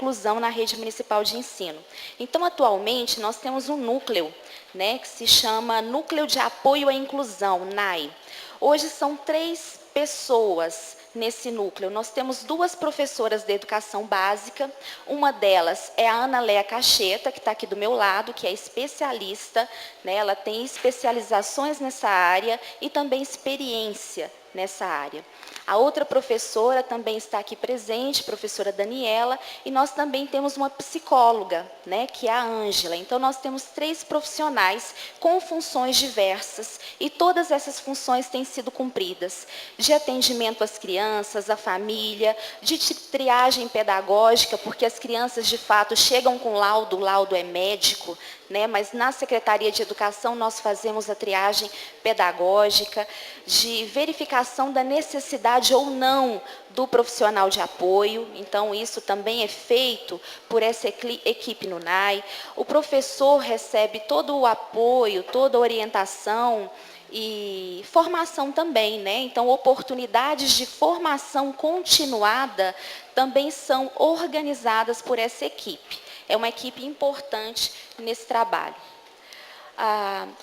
inclusão na rede municipal de ensino. Então, atualmente, nós temos um núcleo, né, que se chama Núcleo de Apoio à Inclusão, NAI. Hoje são 3 pessoas nesse núcleo. Nós temos 2 professoras de educação básica, uma delas é a Ana Léa Cacheta, que está aqui do meu lado, que é especialista, né, ela tem especializações nessa área e também experiência nessa área. A outra professora também está aqui presente, professora Daniela, e nós também temos uma psicóloga, né, que é a Ângela. Então, nós temos 3 profissionais com funções diversas, e todas essas funções têm sido cumpridas, de atendimento às crianças, à família, de triagem pedagógica, porque as crianças, de fato, chegam com laudo, o laudo é médico, né, mas na Secretaria de Educação nós fazemos a triagem pedagógica, de verificação da necessidade ou não do profissional de apoio. Então, isso também é feito por essa equipe no NAI. O professor recebe todo o apoio, toda a orientação e formação também, né? Então, oportunidades de formação continuada também são organizadas por essa equipe. É uma equipe importante nesse trabalho.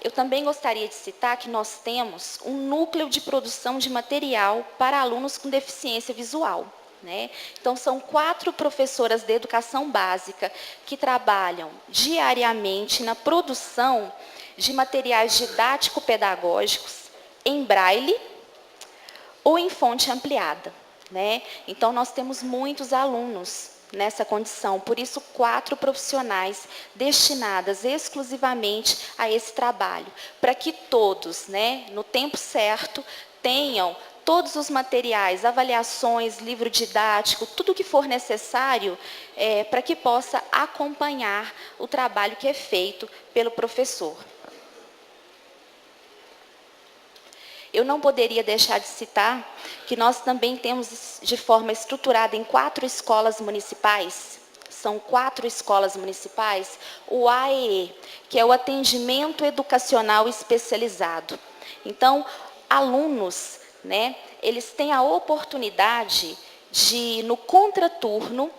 Eu também gostaria de citar que nós temos um núcleo de produção de material para alunos com deficiência visual, né? Então, são 4 professoras de educação básica que trabalham diariamente na produção de materiais didático-pedagógicos em braille ou em fonte ampliada, né? Então, nós temos muitos alunos nessa condição, por isso 4 profissionais destinadas exclusivamente a esse trabalho, para que todos, né, no tempo certo, tenham todos os materiais, avaliações, livro didático, tudo que for necessário para que possa acompanhar o trabalho que é feito pelo professor. Eu não poderia deixar de citar que nós também temos, de forma estruturada, em 4 escolas municipais, são 4 escolas municipais, o AEE, que é o Atendimento Educacional Especializado. Então, alunos, né, eles têm a oportunidade de, no contraturno,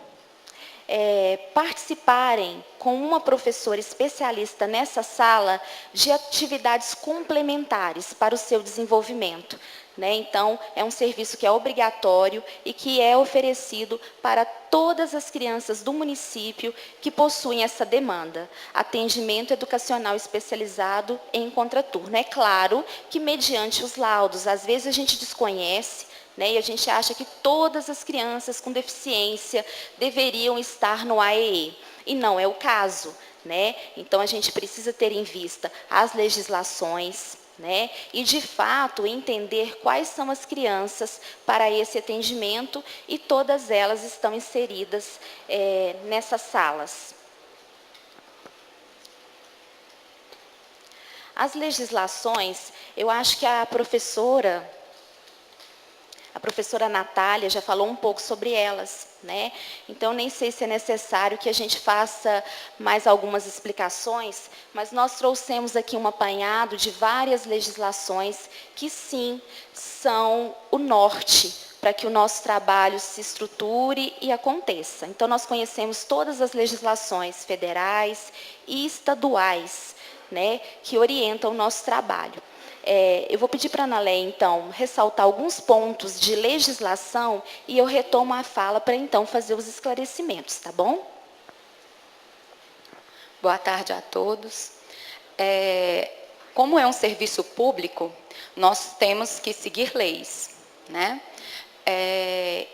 participarem com uma professora especialista nessa sala de atividades complementares para o seu desenvolvimento, né? Então, é um serviço que é obrigatório e que é oferecido para todas as crianças do município que possuem essa demanda. Atendimento educacional especializado em contraturno. É claro que mediante os laudos, às vezes a gente desconhece, né, e a gente acha que todas as crianças com deficiência deveriam estar no AEE. E não é o caso, né? Então, a gente precisa ter em vista as legislações, né, e, de fato, entender quais são as crianças para esse atendimento, e todas elas estão inseridas nessas salas. As legislações, eu acho que a professora Natália já falou um pouco sobre elas, né? Então, nem sei se é necessário que a gente faça mais algumas explicações, mas nós trouxemos aqui um apanhado de várias legislações que, sim, são o norte para que o nosso trabalho se estruture e aconteça. Então, nós conhecemos todas as legislações federais e estaduais, né, que orientam o nosso trabalho. Eu vou pedir para a Ana Léa, então, ressaltar alguns pontos de legislação e eu retomo a fala para, então, fazer os esclarecimentos, tá bom? Boa tarde a todos. Como é um serviço público, nós temos que seguir leis, né?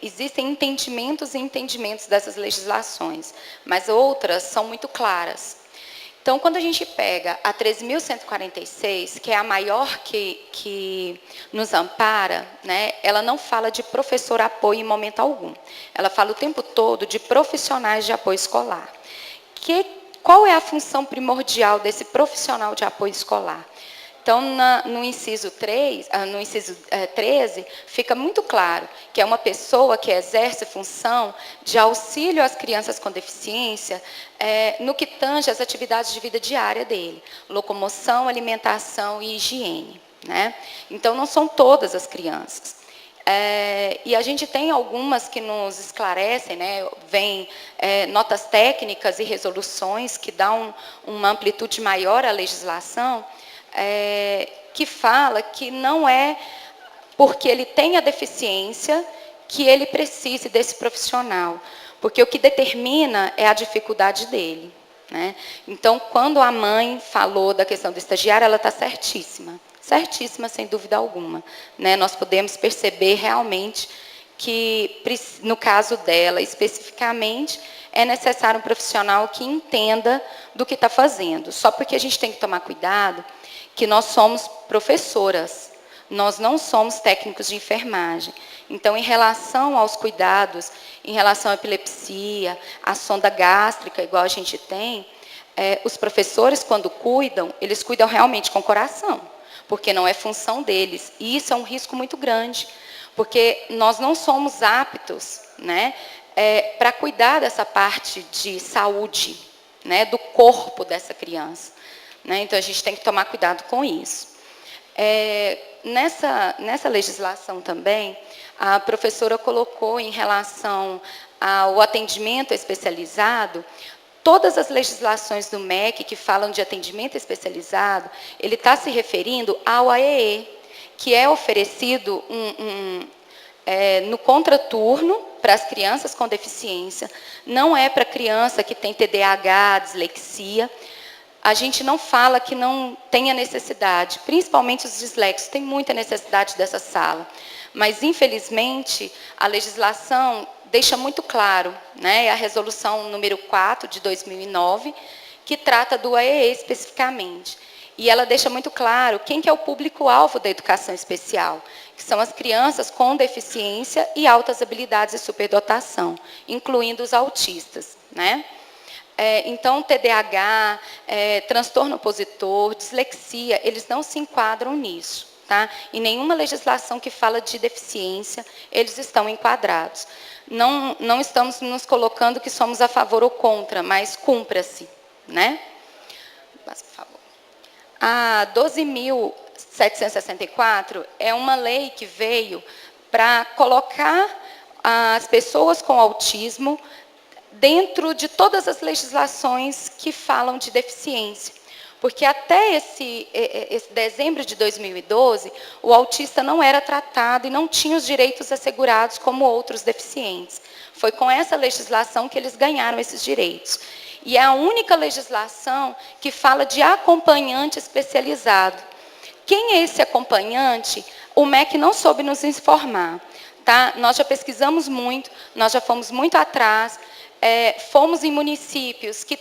Existem entendimentos e entendimentos dessas legislações, mas outras são muito claras. Então, quando a gente pega a 13.146, que é a maior que nos ampara, né, ela não fala de professor apoio em momento algum. Ela fala o tempo todo de profissionais de apoio escolar. Qual é a função primordial desse profissional de apoio escolar? Então, no inciso 13, fica muito claro que é uma pessoa que exerce função de auxílio às crianças com deficiência no que tange às atividades de vida diária dele, locomoção, alimentação e higiene, né? Então, não são todas as crianças. E a gente tem algumas que nos esclarecem, né? Vem notas técnicas e resoluções que dão uma amplitude maior à legislação, que fala que não é porque ele tem a deficiência que ele precise desse profissional, porque o que determina é a dificuldade dele, né? Então, quando a mãe falou da questão do estagiário, ela está certíssima. Certíssima, sem dúvida alguma, né? Nós podemos perceber realmente que, no caso dela, especificamente, é necessário um profissional que entenda do que está fazendo. Só porque a gente tem que tomar cuidado que nós somos professoras, nós não somos técnicos de enfermagem. Então, em relação aos cuidados, em relação à epilepsia, à sonda gástrica, igual a gente tem, os professores, quando cuidam, eles cuidam realmente com o coração, porque não é função deles. E isso é um risco muito grande, porque nós não somos aptos, né, para cuidar dessa parte de saúde, né, do corpo dessa criança, né? Então, a gente tem que tomar cuidado com isso. Nessa legislação também, a professora colocou em relação ao atendimento especializado, todas as legislações do MEC que falam de atendimento especializado, ele está se referindo ao AEE, que é oferecido no contraturno para as crianças com deficiência, não é para criança que tem TDAH, dislexia. A gente não fala que não tenha necessidade, principalmente os disléxicos, tem muita necessidade dessa sala. Mas, infelizmente, a legislação deixa muito claro, né, a resolução número 4 de 2009, que trata do AEE especificamente. E ela deixa muito claro quem que é o público-alvo da educação especial, que são as crianças com deficiência e altas habilidades e superdotação, incluindo os autistas, né? Então, TDAH, transtorno opositor, dislexia, eles não se enquadram nisso, tá? Em nenhuma legislação que fala de deficiência, eles estão enquadrados. Não estamos nos colocando que somos a favor ou contra, mas cumpra-se, né? Por favor. A 12.764 é uma lei que veio para colocar as pessoas com autismo dentro de todas as legislações que falam de deficiência. Porque até esse dezembro de 2012, o autista não era tratado e não tinha os direitos assegurados como outros deficientes. Foi com essa legislação que eles ganharam esses direitos. E é a única legislação que fala de acompanhante especializado. Quem é esse acompanhante? O MEC não soube nos informar. Tá? Nós já pesquisamos muito, nós já fomos muito atrás, fomos em municípios que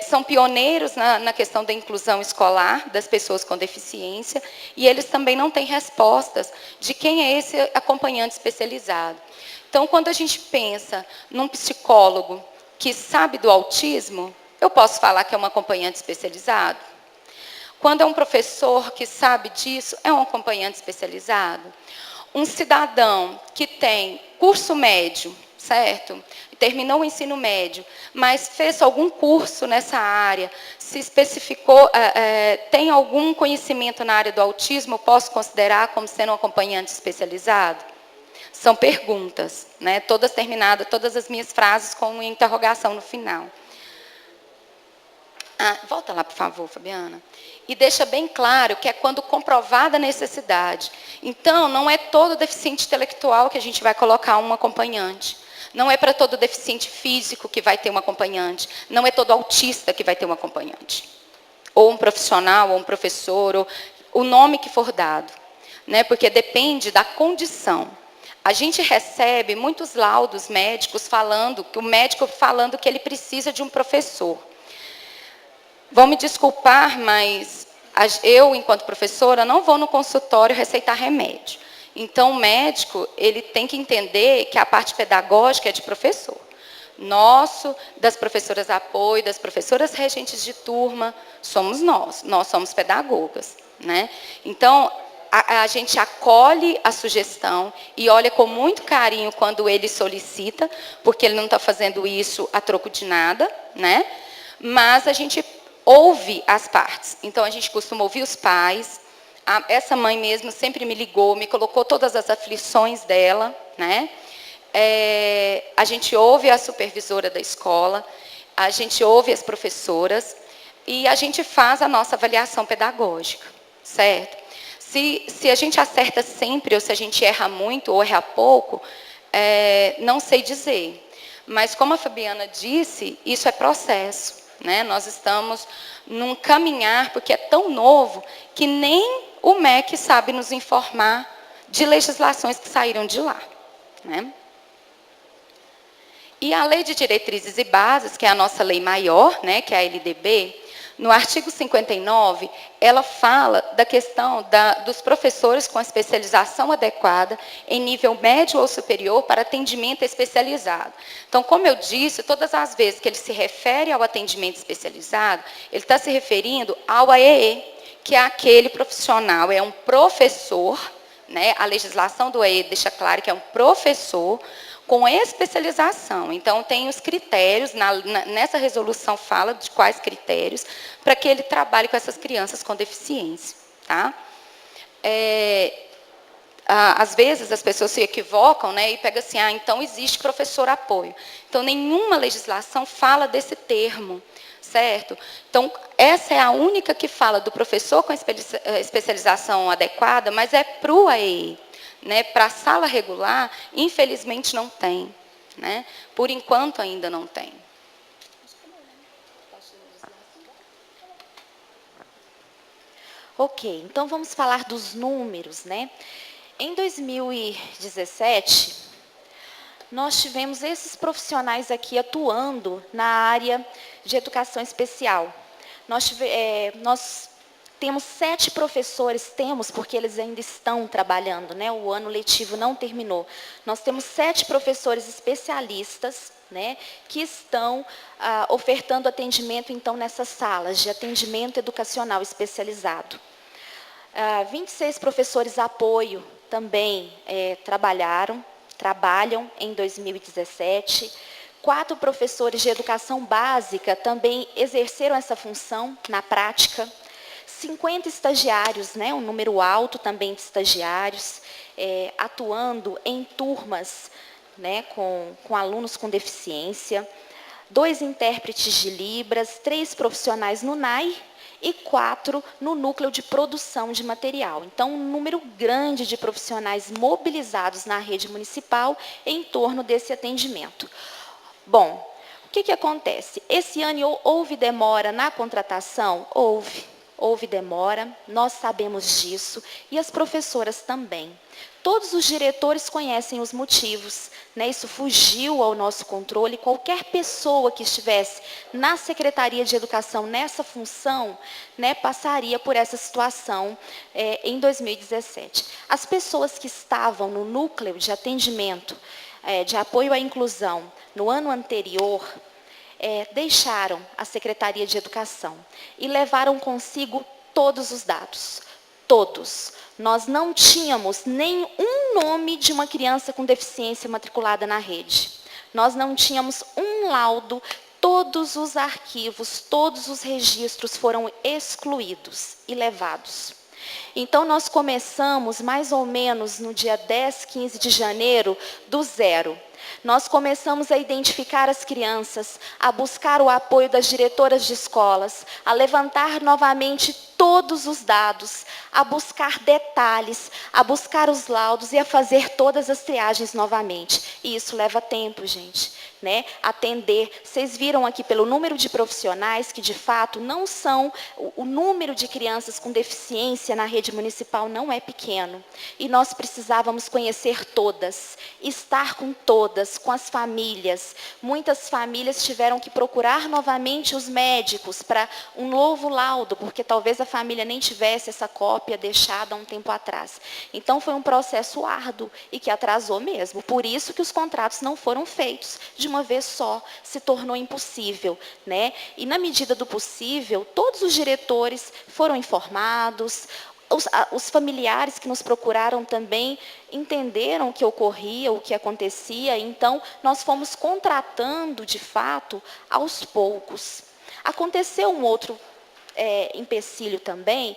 são pioneiros na questão da inclusão escolar das pessoas com deficiência, e eles também não têm respostas de quem é esse acompanhante especializado. Então, quando a gente pensa num psicólogo que sabe do autismo, eu posso falar que é um acompanhante especializado? Quando é um professor que sabe disso, é um acompanhante especializado? Um cidadão que tem curso médio, certo? Terminou o ensino médio, mas fez algum curso nessa área, se especificou, tem algum conhecimento na área do autismo, posso considerar como sendo um acompanhante especializado? São perguntas, né? Todas terminadas, todas as minhas frases com uma interrogação no final. Volta lá, por favor, Fabiana. E deixa bem claro que é quando comprovada a necessidade. Então, não é todo deficiente intelectual que a gente vai colocar um acompanhante. Não é para todo deficiente físico que vai ter um acompanhante. Não é todo autista que vai ter um acompanhante. Ou um profissional, ou um professor, ou o nome que for dado, né? Porque depende da condição. A gente recebe muitos laudos médicos falando, que o médico falando que ele precisa de um professor. Vão me desculpar, mas eu, enquanto professora, não vou no consultório receitar remédio. Então, o médico, ele tem que entender que a parte pedagógica é de professor. Nosso, das professoras apoio, das professoras regentes de turma, somos nós somos pedagogas, né? Então, a gente acolhe a sugestão e olha com muito carinho quando ele solicita, porque ele não está fazendo isso a troco de nada, né? Mas a gente ouve as partes. Então, a gente costuma ouvir os pais, Essa mãe mesmo sempre me ligou, me colocou todas as aflições dela, né? A gente ouve a supervisora da escola, a gente ouve as professoras e a gente faz a nossa avaliação pedagógica, certo? Se a gente acerta sempre ou se a gente erra muito ou erra pouco, não sei dizer. Mas, como a Fabiana disse, isso é processo, né? Nós estamos num caminhar, porque é tão novo, que nem o MEC sabe nos informar de legislações que saíram de lá, né? E a Lei de Diretrizes e Bases, que é a nossa lei maior, né, que é a LDB, no artigo 59, ela fala da questão dos professores com especialização adequada em nível médio ou superior para atendimento especializado. Então, como eu disse, todas as vezes que ele se refere ao atendimento especializado, ele está se referindo ao AEE, que é aquele profissional, é um professor, né? A legislação do AEE deixa claro que é um professor com especialização. Então, tem os critérios, nessa resolução fala de quais critérios, para que ele trabalhe com essas crianças com deficiência. Tá? Às vezes, as pessoas se equivocam, né, e pegam assim, então existe professor apoio. Então, nenhuma legislação fala desse termo, certo? Então, essa é a única que fala do professor com especialização adequada, mas é para o AEE. Né, para a sala regular, infelizmente não tem. Né? Por enquanto ainda não tem. Ok, então vamos falar dos números, né? Em 2017, nós tivemos esses profissionais aqui atuando na área de educação especial. Nós temos 7 professores, porque eles ainda estão trabalhando, né? O ano letivo não terminou. Nós temos 7 professores especialistas, né, que estão ofertando atendimento, então, nessas salas de atendimento educacional especializado. 26 professores apoio também trabalham em 2017. 4 professores de educação básica também exerceram essa função na prática. 50 estagiários, né, um número alto também de estagiários, atuando em turmas, né, com alunos com deficiência. 2 intérpretes de Libras, 3 profissionais no NAI e 4 no núcleo de produção de material. Então, um número grande de profissionais mobilizados na rede municipal em torno desse atendimento. Bom, o que acontece? Esse ano houve demora na contratação? Houve demora, nós sabemos disso, e as professoras também. Todos os diretores conhecem os motivos, né? Isso fugiu ao nosso controle. Qualquer pessoa que estivesse na Secretaria de Educação nessa função, né, passaria por essa situação em 2017. As pessoas que estavam no núcleo de atendimento, de apoio à inclusão, no ano anterior, deixaram a Secretaria de Educação e levaram consigo todos os dados. Todos. Nós não tínhamos nem um nome de uma criança com deficiência matriculada na rede. Nós não tínhamos um laudo, todos os arquivos, todos os registros foram excluídos e levados. Então, nós começamos mais ou menos no dia 10, 15 de janeiro, do zero. Nós começamos a identificar as crianças, a buscar o apoio das diretoras de escolas, a levantar novamente todos os dados, a buscar detalhes, a buscar os laudos e a fazer todas as triagens novamente. E isso leva tempo, gente, né? Atender. Vocês viram aqui pelo número de profissionais que, de fato, não são... O número de crianças com deficiência na rede municipal não é pequeno. E nós precisávamos conhecer todas, estar com todas, com as famílias. Muitas famílias tiveram que procurar novamente os médicos para um novo laudo, porque talvez a família nem tivesse essa cópia deixada há um tempo atrás. Então, foi um processo árduo e que atrasou mesmo. Por isso que os contratos não foram feitos de uma vez só. Se tornou impossível, né? E, na medida do possível, todos os diretores foram informados. Os familiares que nos procuraram também entenderam o que ocorria, o que acontecia. Então, nós fomos contratando, de fato, aos poucos. Aconteceu um outro empecilho também.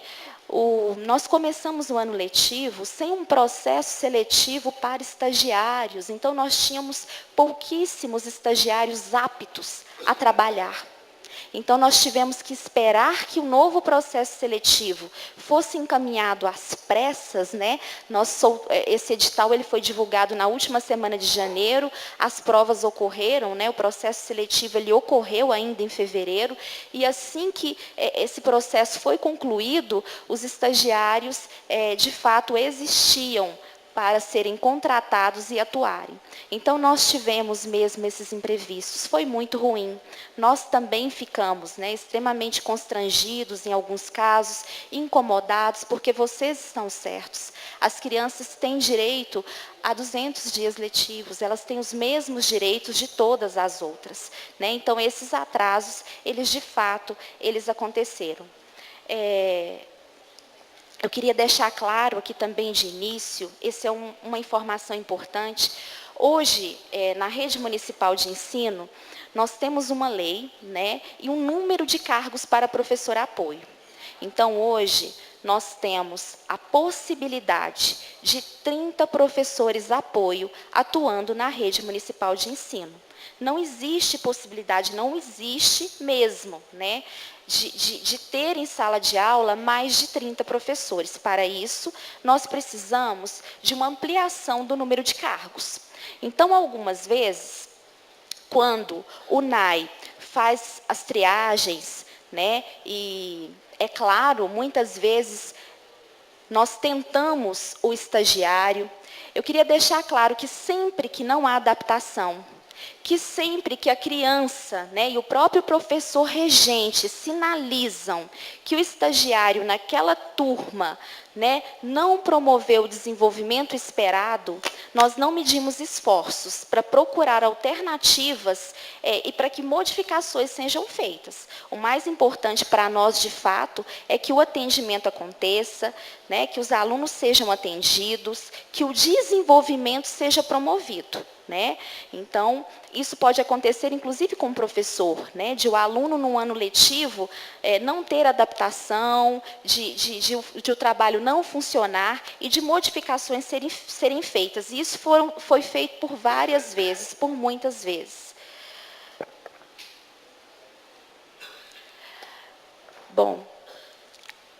Nós começamos o ano letivo sem um processo seletivo para estagiários, então nós tínhamos pouquíssimos estagiários aptos a trabalhar. Então, nós tivemos que esperar que o novo processo seletivo fosse encaminhado às pressas, né? Esse edital ele foi divulgado na última semana de janeiro, as provas ocorreram, né? O processo seletivo ele ocorreu ainda em fevereiro, e assim que esse processo foi concluído, os estagiários, de fato, existiam para serem contratados e atuarem. Então, nós tivemos mesmo esses imprevistos. Foi muito ruim. Nós também ficamos, né, extremamente constrangidos em alguns casos, incomodados, porque vocês estão certos. As crianças têm direito a 200 dias letivos, elas têm os mesmos direitos de todas as outras, né? Então, esses atrasos, eles de fato, eles aconteceram. Eu queria deixar claro aqui também de início, essa é uma informação importante. Hoje, na rede municipal de ensino, nós temos uma lei, né, e um número de cargos para professor apoio. Então, hoje, nós temos a possibilidade de 30 professores apoio atuando na rede municipal de ensino. Não existe possibilidade, não existe mesmo, né, de ter em sala de aula mais de 30 professores. Para isso, nós precisamos de uma ampliação do número de cargos. Então, algumas vezes, quando o NAI faz as triagens, né, e, é claro, muitas vezes nós tentamos o estagiário. Eu queria deixar claro que sempre que não há adaptação, que sempre que a criança, né, e o próprio professor regente sinalizam que o estagiário naquela turma, né, não promoveu o desenvolvimento esperado, nós não medimos esforços para procurar alternativas e para que modificações sejam feitas. O mais importante para nós, de fato, é que o atendimento aconteça, né, que os alunos sejam atendidos, que o desenvolvimento seja promovido. Né? Então, isso pode acontecer, inclusive, com o professor, né? De o aluno, no ano letivo, não ter adaptação, de o trabalho não funcionar e de modificações serem feitas. E isso foi feito por várias vezes, por muitas vezes. Bom,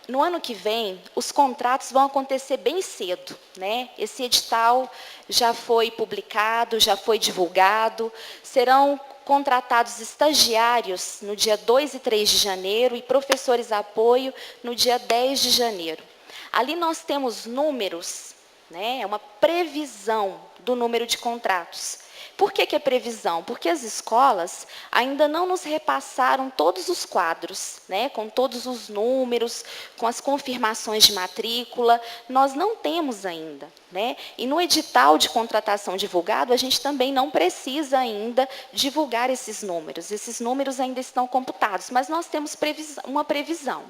no ano que vem, os contratos vão acontecer bem cedo, né? Esse edital já foi publicado, já foi divulgado, serão contratados estagiários no dia 2 e 3 de janeiro e professores apoio no dia 10 de janeiro. Ali nós temos números, né? É uma previsão do número de contratos. Por que é previsão? Porque as escolas ainda não nos repassaram todos os quadros, né, com todos os números, com as confirmações de matrícula, nós não temos ainda. Né? E no edital de contratação divulgado, a gente também não precisa ainda divulgar esses números ainda estão computados, mas nós temos uma previsão.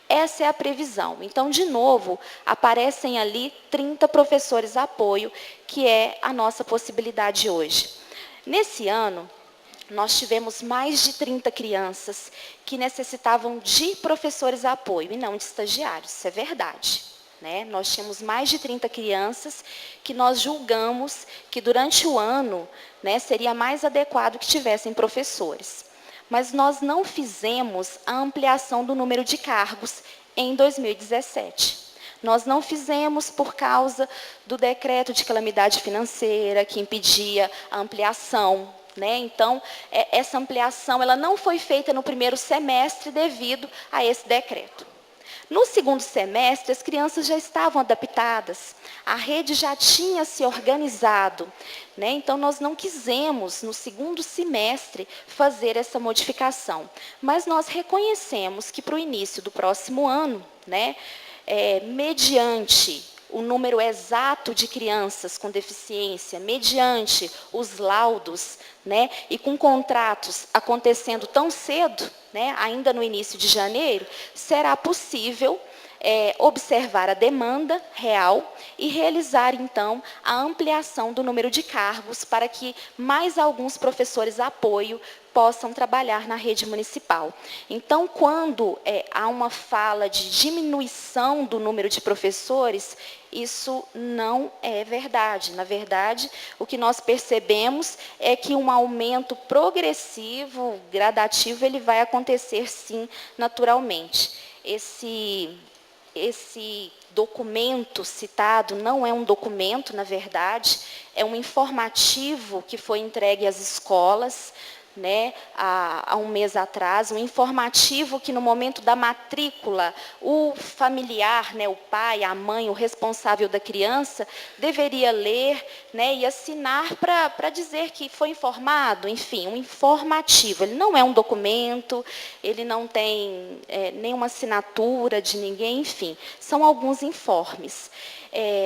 Essa é a previsão. Então, de novo, aparecem ali 30 professores apoio, que é a nossa possibilidade hoje. Nesse ano, nós tivemos mais de 30 crianças que necessitavam de professores apoio e não de estagiários, isso é verdade. Né? Nós tínhamos mais de 30 crianças que nós julgamos que durante o ano, né, seria mais adequado que tivessem professores. Mas nós não fizemos a ampliação do número de cargos em 2017. Nós não fizemos por causa do decreto de calamidade financeira, que impedia a ampliação. Né? Então, essa ampliação ela não foi feita no primeiro semestre devido a esse decreto. No segundo semestre, as crianças já estavam adaptadas, a rede já tinha se organizado, né? Então, nós não quisemos, no segundo semestre, fazer essa modificação. Mas nós reconhecemos que, para o início do próximo ano, né, mediante o número exato de crianças com deficiência, mediante os laudos, né, e com contratos acontecendo tão cedo, né, ainda no início de janeiro, será possível observar a demanda real e realizar, então, a ampliação do número de cargos para que mais alguns professores apoio possam trabalhar na rede municipal. Então, quando há uma fala de diminuição do número de professores, isso não é verdade. Na verdade, o que nós percebemos é que um aumento progressivo, gradativo, ele vai acontecer, sim, naturalmente. Esse documento citado não é um documento, na verdade, é um informativo que foi entregue às escolas, né, há um mês atrás, um informativo que no momento da matrícula, o familiar, né, o pai, a mãe, o responsável da criança, deveria ler, né, e assinar para dizer que foi informado, enfim, um informativo. Ele não é um documento, ele não tem nenhuma assinatura de ninguém, enfim, são alguns informes.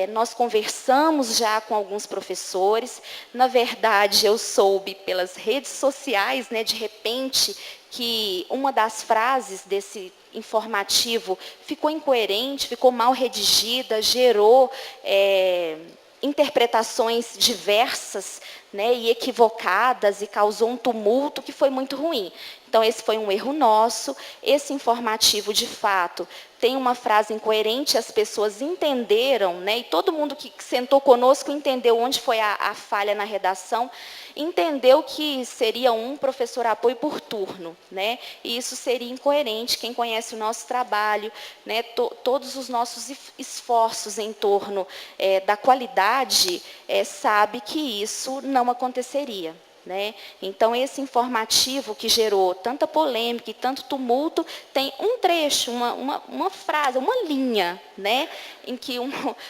Nós conversamos já com alguns professores. Na verdade, eu soube pelas redes sociais, né, de repente, que uma das frases desse informativo ficou incoerente, ficou mal redigida, gerou interpretações diversas, né, e equivocadas, e causou um tumulto que foi muito ruim. Então, esse foi um erro nosso. Esse informativo, de fato, tem uma frase incoerente, as pessoas entenderam, né, e todo mundo que sentou conosco entendeu onde foi a falha na redação, entendeu que seria um professor apoio por turno, né, e isso seria incoerente. Quem conhece o nosso trabalho, né, todos os nossos esforços em torno da qualidade, sabe que isso não aconteceria. Né? Então, esse informativo que gerou tanta polêmica e tanto tumulto, tem um trecho, uma frase, uma linha, né? Em que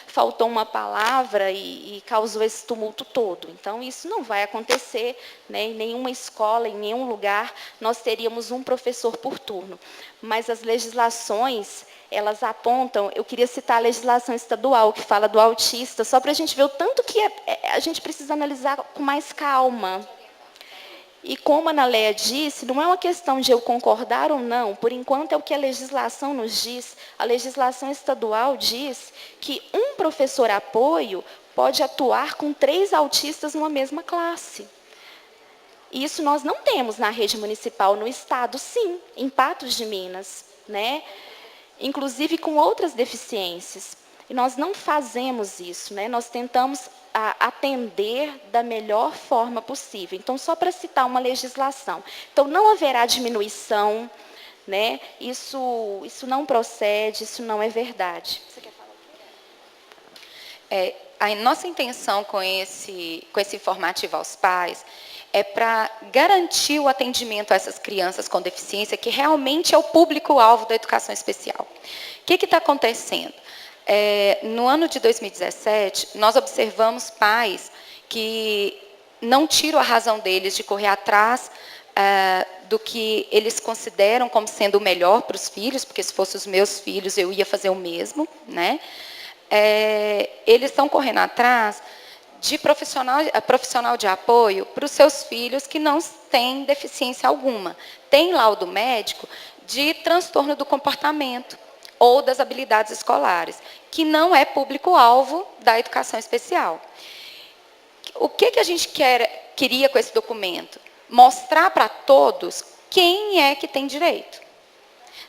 faltou uma palavra e causou esse tumulto todo. Então, isso não vai acontecer, né? Em nenhuma escola, em nenhum lugar, nós teríamos um professor por turno. Mas as legislações, elas apontam, eu queria citar a legislação estadual, que fala do autista, só para a gente ver o tanto que a gente precisa analisar com mais calma. E como a Ana Léa disse, não é uma questão de eu concordar ou não, por enquanto é o que a legislação nos diz. A legislação estadual diz que um professor apoio pode atuar com 3 autistas numa mesma classe. Isso nós não temos na rede municipal, no estado, sim, em Patos de Minas, né? Inclusive com outras deficiências. E nós não fazemos isso, né? Nós tentamos atender da melhor forma possível. Então, só para citar uma legislação. Então, não haverá diminuição, né? Isso não procede, isso não é verdade. Você quer falar o quê? A nossa intenção com esse informativo aos pais é para garantir o atendimento a essas crianças com deficiência, que realmente é o público-alvo da educação especial. O que está acontecendo? No ano de 2017, nós observamos pais que não tiram a razão deles de correr atrás do que eles consideram como sendo o melhor para os filhos, porque se fossem os meus filhos, eu ia fazer o mesmo, eles estão correndo atrás de profissional de apoio para os seus filhos que não têm deficiência alguma. Tem laudo médico de transtorno do comportamento ou das habilidades escolares, que não é público-alvo da educação especial. O que a gente queria com esse documento? Mostrar para todos quem é que tem direito.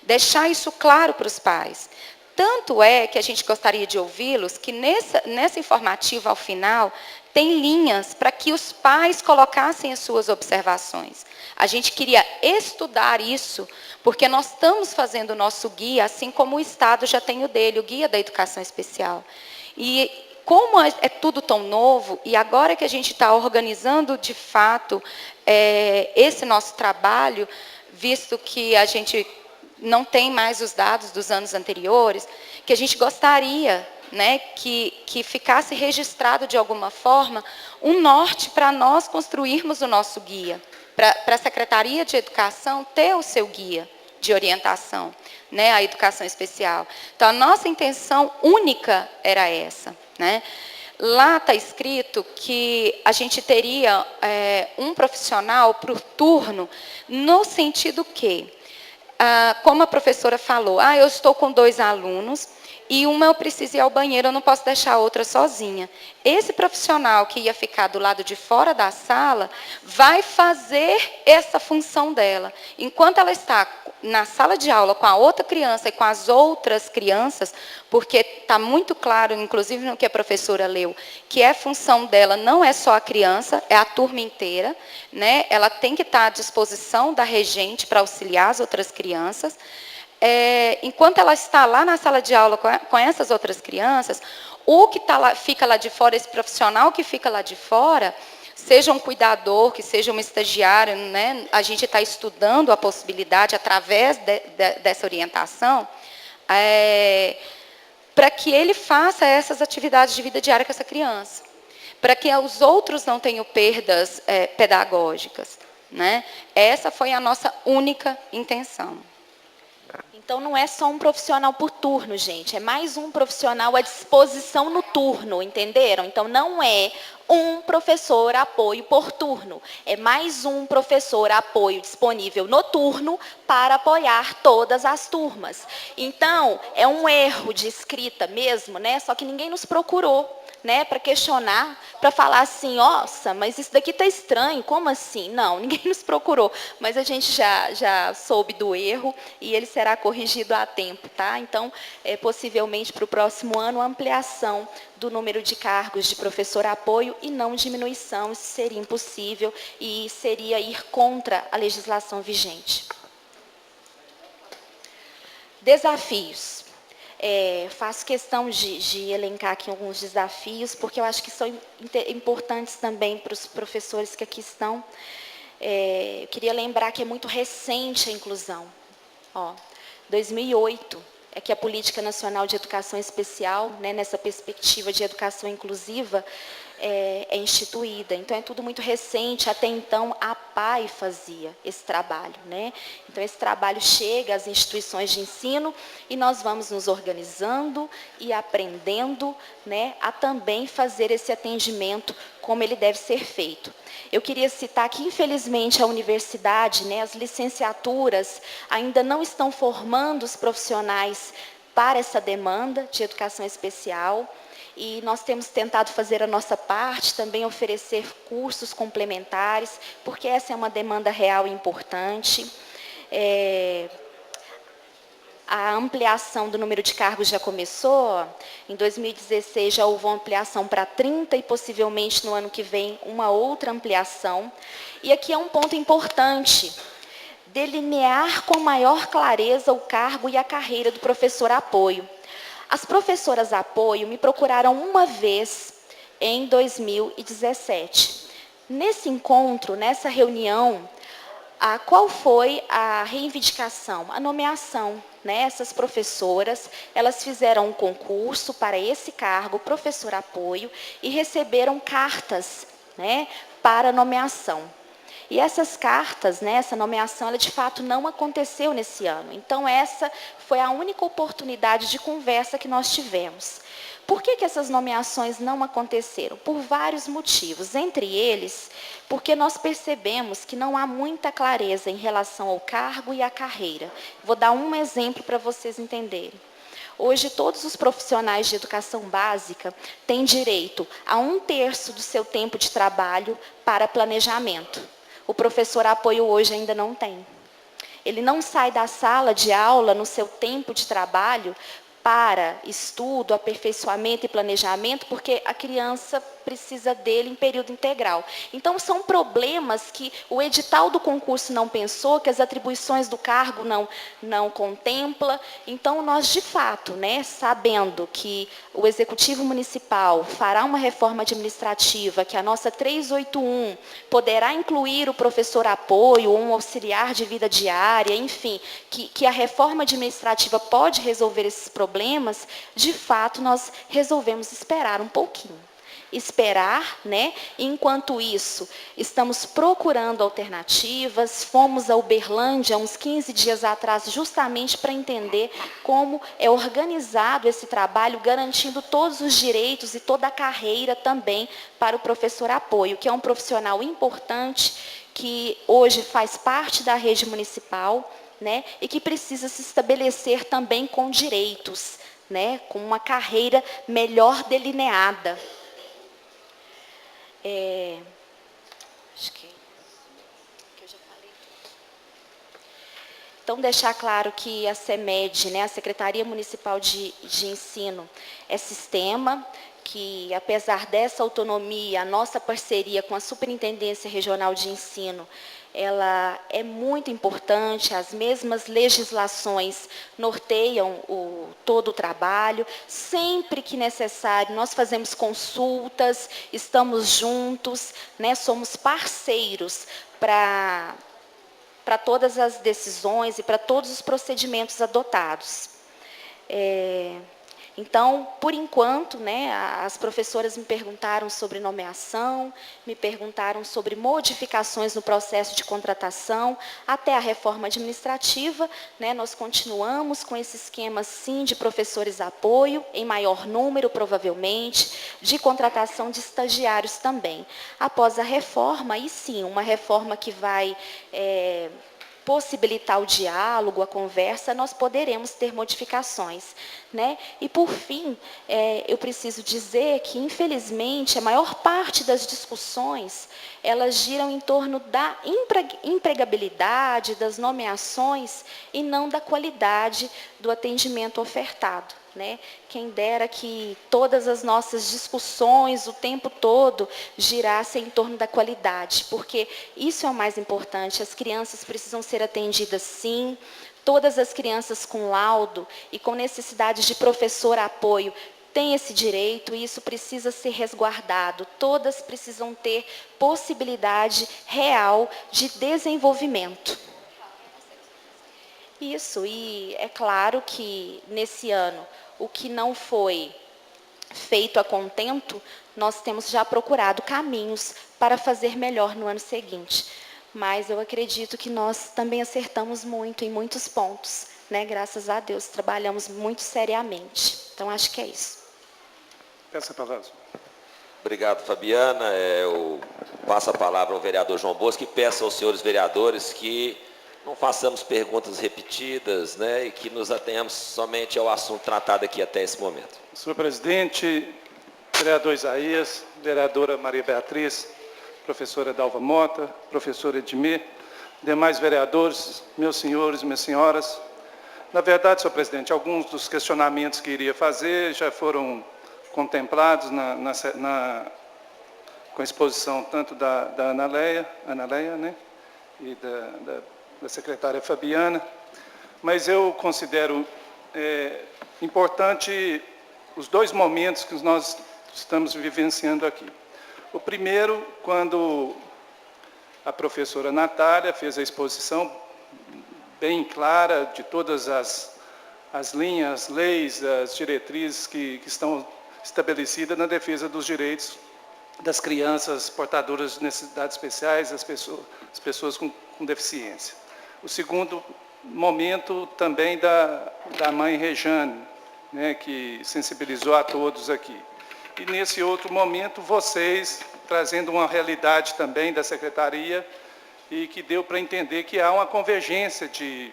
Deixar isso claro para os pais. Tanto é que a gente gostaria de ouvi-los, que nessa informativa, ao final, tem linhas para que os pais colocassem as suas observações. A gente queria estudar isso, porque nós estamos fazendo o nosso guia, assim como o Estado já tem o dele, o Guia da Educação Especial. E como é tudo tão novo, e agora que a gente está organizando, de fato, esse nosso trabalho, visto que a gente não tem mais os dados dos anos anteriores, que a gente gostaria, que ficasse registrado de alguma forma um norte para nós construirmos o nosso guia, para a Secretaria de Educação ter o seu guia de orientação, à educação especial. Então, a nossa intenção única era essa. Lá está escrito que a gente teria um profissional por turno, no sentido que como a professora falou, eu estou com 2 alunos e uma eu preciso ir ao banheiro, eu não posso deixar a outra sozinha. Esse profissional que ia ficar do lado de fora da sala vai fazer essa função dela. Enquanto ela está na sala de aula com a outra criança e com as outras crianças, porque está muito claro, inclusive no que a professora leu, que a função dela não é só a criança, é a turma inteira, né? Ela tem que estar à disposição da regente para auxiliar as outras crianças. Enquanto ela está lá na sala de aula com essas outras crianças, o que fica lá de fora, esse profissional que fica lá de fora, seja um cuidador, que seja um estagiário, né? A gente está estudando a possibilidade, através dessa orientação, para que ele faça essas atividades de vida diária com essa criança, para que os outros não tenham perdas pedagógicas, né? Essa foi a nossa única intenção. Então, não é só um profissional por turno, gente. É mais um profissional à disposição no turno, entenderam? Então, não é um professor apoio por turno. É mais um professor apoio disponível no turno para apoiar todas as turmas. Então, é um erro de escrita mesmo, né? Só que ninguém nos procurou, né, para questionar, para falar assim, nossa, mas isso daqui está estranho, como assim? Não, ninguém nos procurou, mas a gente já soube do erro e ele será corrigido a tempo, tá? Então, possivelmente para o próximo ano, ampliação do número de cargos de professor apoio e não diminuição, isso seria impossível e seria ir contra a legislação vigente. Desafios. Faço questão de elencar aqui alguns desafios, porque eu acho que são importantes também para os professores que aqui estão. Eu queria lembrar que é muito recente a inclusão. 2008 é que a Política Nacional de Educação Especial, né, nessa perspectiva de educação inclusiva, é instituída. Então, é tudo muito recente. Até então, a PAI fazia esse trabalho, né? Então, esse trabalho chega às instituições de ensino e nós vamos nos organizando e aprendendo, né, a também fazer esse atendimento como ele deve ser feito. Eu queria citar que, infelizmente, a universidade, né, as licenciaturas, ainda não estão formando os profissionais para essa demanda de educação especial. E nós temos tentado fazer a nossa parte, também oferecer cursos complementares, porque essa é uma demanda real e importante. A ampliação do número de cargos já começou. Em 2016 já houve uma ampliação para 30 e possivelmente no ano que vem uma outra ampliação. E aqui é um ponto importante: delinear com maior clareza o cargo e a carreira do professor apoio. As professoras apoio me procuraram uma vez em 2017. Nesse encontro, nessa reunião, qual foi a reivindicação? A nomeação. Né? Essas professoras, elas fizeram um concurso para esse cargo, professor apoio, e receberam cartas, né, para nomeação. E essas cartas, né, essa nomeação, ela de fato não aconteceu nesse ano. Então, essa foi a única oportunidade de conversa que nós tivemos. Por que essas nomeações não aconteceram? Por vários motivos. Entre eles, porque nós percebemos que não há muita clareza em relação ao cargo e à carreira. Vou dar um exemplo para vocês entenderem. Hoje, todos os profissionais de educação básica têm direito a 1/3 do seu tempo de trabalho para planejamento. O professor apoio hoje ainda não tem. Ele não sai da sala de aula no seu tempo de trabalho para estudo, aperfeiçoamento e planejamento, porque a criança precisa dele em período integral. Então, são problemas que o edital do concurso não pensou, que as atribuições do cargo não contempla. Então, nós, de fato, né, sabendo que o Executivo Municipal fará uma reforma administrativa, que a nossa 381 poderá incluir o professor apoio, ou um auxiliar de vida diária, enfim, que a reforma administrativa pode resolver esses problemas, de fato, nós resolvemos esperar um pouquinho. Esperar, né? Enquanto isso, estamos procurando alternativas. Fomos a Uberlândia uns 15 dias atrás, justamente para entender como é organizado esse trabalho, garantindo todos os direitos e toda a carreira também para o professor apoio, que é um profissional importante, que hoje faz parte da rede municipal, né, e que precisa se estabelecer também com direitos, né, com uma carreira melhor delineada. Acho que eu já falei. Então, deixar claro que a CEMED, né, a Secretaria Municipal de Ensino, é sistema, que apesar dessa autonomia, a nossa parceria com a Superintendência Regional de Ensino, ela é muito importante, as mesmas legislações norteiam todo o trabalho, sempre que necessário, nós fazemos consultas, estamos juntos, né, somos parceiros para todas as decisões e para todos os procedimentos adotados. Então, por enquanto, né, as professoras me perguntaram sobre nomeação, me perguntaram sobre modificações no processo de contratação, até a reforma administrativa, né, nós continuamos com esse esquema, sim, de professores apoio, em maior número, provavelmente, de contratação de estagiários também. Após a reforma, aí sim, uma reforma que vai possibilitar o diálogo, a conversa, nós poderemos ter modificações, né? E, por fim, eu preciso dizer que, infelizmente, a maior parte das discussões, elas giram em torno da empregabilidade, das nomeações, e não da qualidade do atendimento ofertado, né? Quem dera que todas as nossas discussões, o tempo todo, girassem em torno da qualidade, porque isso é o mais importante. As crianças precisam ser atendidas, sim. Todas as crianças com laudo e com necessidade de professor apoio têm esse direito, e isso precisa ser resguardado. Todas precisam ter possibilidade real de desenvolvimento. Isso, e é claro que, nesse ano, o que não foi feito a contento, nós temos já procurado caminhos para fazer melhor no ano seguinte. Mas eu acredito que nós também acertamos muito em muitos pontos, né? Graças a Deus, trabalhamos muito seriamente. Então, acho que é isso. Peço a palavra. Obrigado, Fabiana. Eu passo a palavra ao vereador João Bosco e peço aos senhores vereadores que não façamos perguntas repetidas, né, e que nos atenhamos somente ao assunto tratado aqui até esse momento. Senhor presidente, vereador Isaías, vereadora Maria Beatriz, professora Dalva Mota, professora Edmir, demais vereadores, meus senhores, minhas senhoras. Na verdade, senhor presidente, alguns dos questionamentos que iria fazer já foram contemplados com a exposição tanto da Ana Leia, né, e da secretária Fabiana, mas eu considero importante os dois momentos que nós estamos vivenciando aqui. O primeiro, quando a professora Natália fez a exposição bem clara de todas as linhas, leis, as diretrizes que estão estabelecidas na defesa dos direitos das crianças portadoras de necessidades especiais, as pessoas com deficiência. O segundo momento também da mãe Rejane, né, que sensibilizou a todos aqui. E nesse outro momento, vocês trazendo uma realidade também da secretaria e que deu para entender que há uma convergência de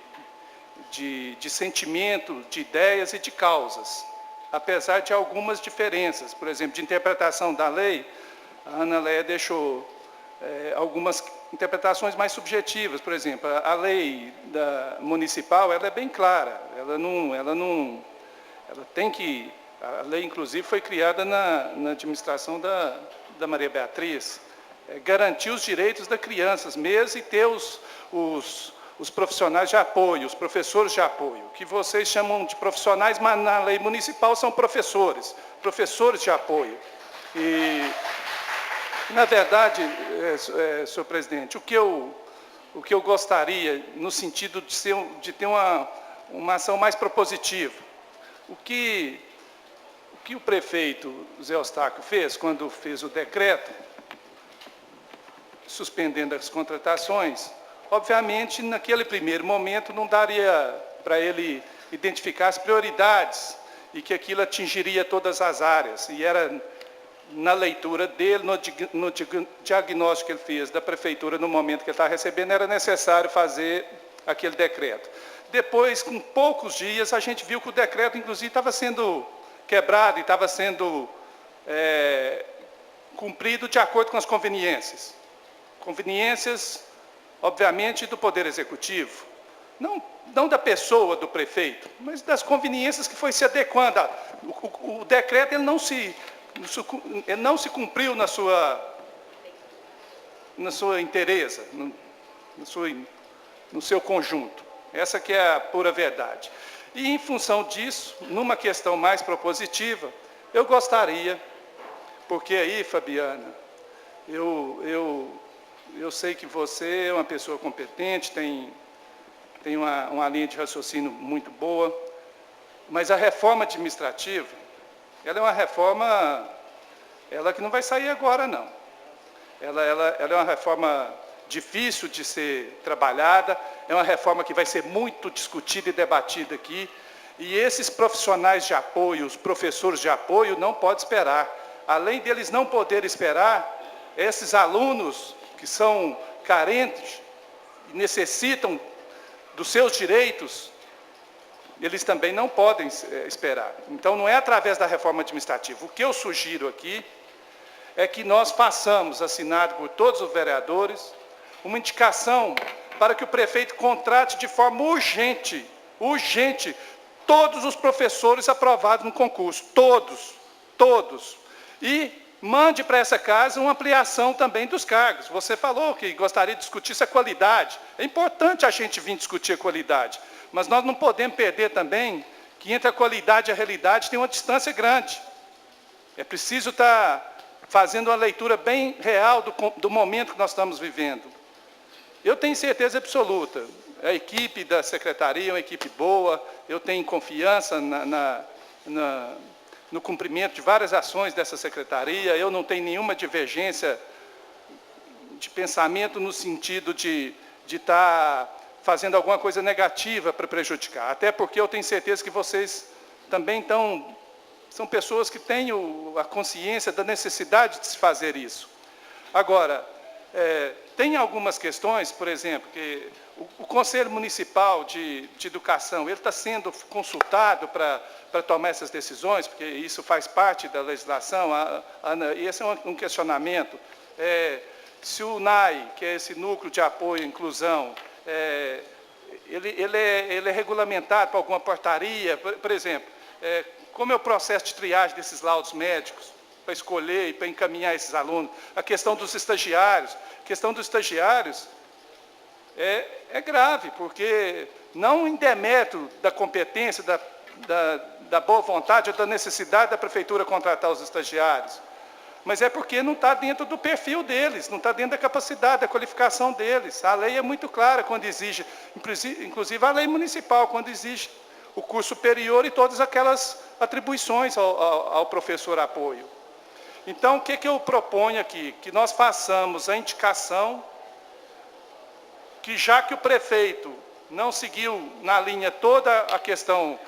sentimento, de ideias e de causas, apesar de algumas diferenças. Por exemplo, de interpretação da lei, a Ana Leia deixou algumas interpretações mais subjetivas. Por exemplo, a lei municipal, ela é bem clara, a lei, inclusive, foi criada na administração da Maria Beatriz, garantir os direitos das crianças mesmo e ter os profissionais de apoio, os professores de apoio, que vocês chamam de profissionais, mas na lei municipal são professores de apoio. E, na verdade, senhor presidente, o que eu gostaria, no sentido de ter uma ação mais propositiva, o que o prefeito Zé Eustáquio fez quando fez o decreto, suspendendo as contratações, obviamente, naquele primeiro momento, não daria para ele identificar as prioridades e que aquilo atingiria todas as áreas. E era, na leitura dele, no diagnóstico que ele fez da prefeitura no momento que ele estava recebendo, era necessário fazer aquele decreto. Depois, com poucos dias, a gente viu que o decreto, inclusive, estava sendo quebrado e estava sendo cumprido de acordo com as conveniências. Conveniências, obviamente, do Poder Executivo. Não da pessoa, do prefeito, mas das conveniências que foi se adequando. O decreto ele não se cumpriu na sua inteireza, no seu conjunto. Essa que é a pura verdade. E, em função disso, numa questão mais propositiva, eu gostaria, porque aí, Fabiana, eu sei que você é uma pessoa competente, tem uma linha de raciocínio muito boa, mas a reforma administrativa, ela é uma reforma, ela que não vai sair agora, não. Ela é uma reforma difícil de ser trabalhada, é uma reforma que vai ser muito discutida e debatida aqui, e esses profissionais de apoio, os professores de apoio, não podem esperar. Além deles não poderem esperar, esses alunos que são carentes e necessitam dos seus direitos, eles também não podem esperar. Então, não é através da reforma administrativa. O que eu sugiro aqui é que nós façamos, assinado por todos os vereadores, uma indicação para que o prefeito contrate de forma urgente, todos os professores aprovados no concurso, todos. E mande para essa casa uma ampliação também dos cargos. Você falou que gostaria de discutir essa qualidade. É importante a gente vir discutir a qualidade, mas nós não podemos perder também que entre a qualidade e a realidade tem uma distância grande. É preciso estar fazendo uma leitura bem real do momento que nós estamos vivendo. Eu tenho certeza absoluta, a equipe da secretaria é uma equipe boa, eu tenho confiança no cumprimento de várias ações dessa secretaria, eu não tenho nenhuma divergência de pensamento no sentido de estar fazendo alguma coisa negativa para prejudicar, até porque eu tenho certeza que vocês também são pessoas que têm a consciência da necessidade de se fazer isso. Agora, tem algumas questões, por exemplo, que o Conselho Municipal de Educação, ele está sendo consultado para tomar essas decisões, porque isso faz parte da legislação, e esse é um questionamento. Se o NAI, que é esse Núcleo de Apoio à Inclusão, ele é regulamentado por alguma portaria, por exemplo, como é o processo de triagem desses laudos médicos, para escolher e para encaminhar esses alunos, a questão dos estagiários. A questão dos estagiários é grave, porque não em demérito da competência, da boa vontade ou da necessidade da prefeitura contratar os estagiários, mas é porque não está dentro do perfil deles, não está dentro da capacidade, da qualificação deles. A lei é muito clara quando exige, inclusive a lei municipal, quando exige o curso superior e todas aquelas atribuições ao professor apoio. Então, o que eu proponho aqui? Que nós façamos a indicação que, já que o prefeito não seguiu na linha toda a questão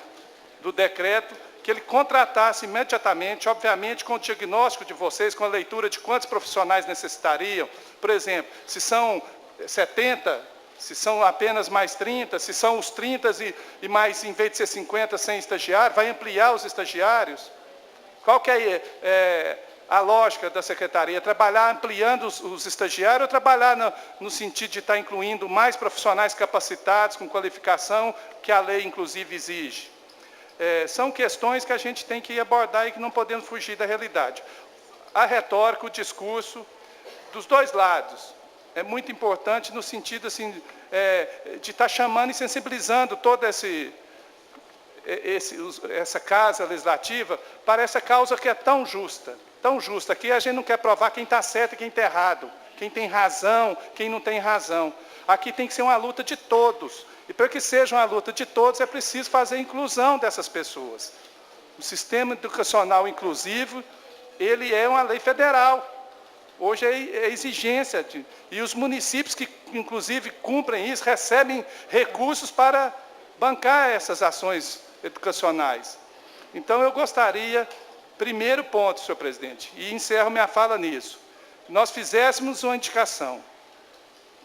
do decreto, que ele contratasse imediatamente, obviamente com o diagnóstico de vocês, com a leitura de quantos profissionais necessitariam. Por exemplo, se são 70, se são apenas mais 30, se são os 30 e mais, em vez de ser 50, 100 estagiários, vai ampliar os estagiários? Qual que é a lógica da secretaria? Trabalhar ampliando os estagiários ou trabalhar no sentido de estar incluindo mais profissionais capacitados, com qualificação, que a lei, inclusive, exige? São questões que a gente tem que abordar e que não podemos fugir da realidade. A retórica, o discurso, dos dois lados, é muito importante no sentido assim, de estar chamando e sensibilizando toda essa casa legislativa para essa causa que é tão justa. Tão justa, que a gente não quer provar quem está certo e quem está errado, quem tem razão, quem não tem razão. Aqui tem que ser uma luta de todos. E para que seja uma luta de todos, é preciso fazer a inclusão dessas pessoas. O sistema educacional inclusivo, ele é uma lei federal. Hoje é exigência. E os municípios que, inclusive, cumprem isso, recebem recursos para bancar essas ações educacionais. Então, eu gostaria, primeiro ponto, senhor presidente, e encerro minha fala nisso, nós fizéssemos uma indicação,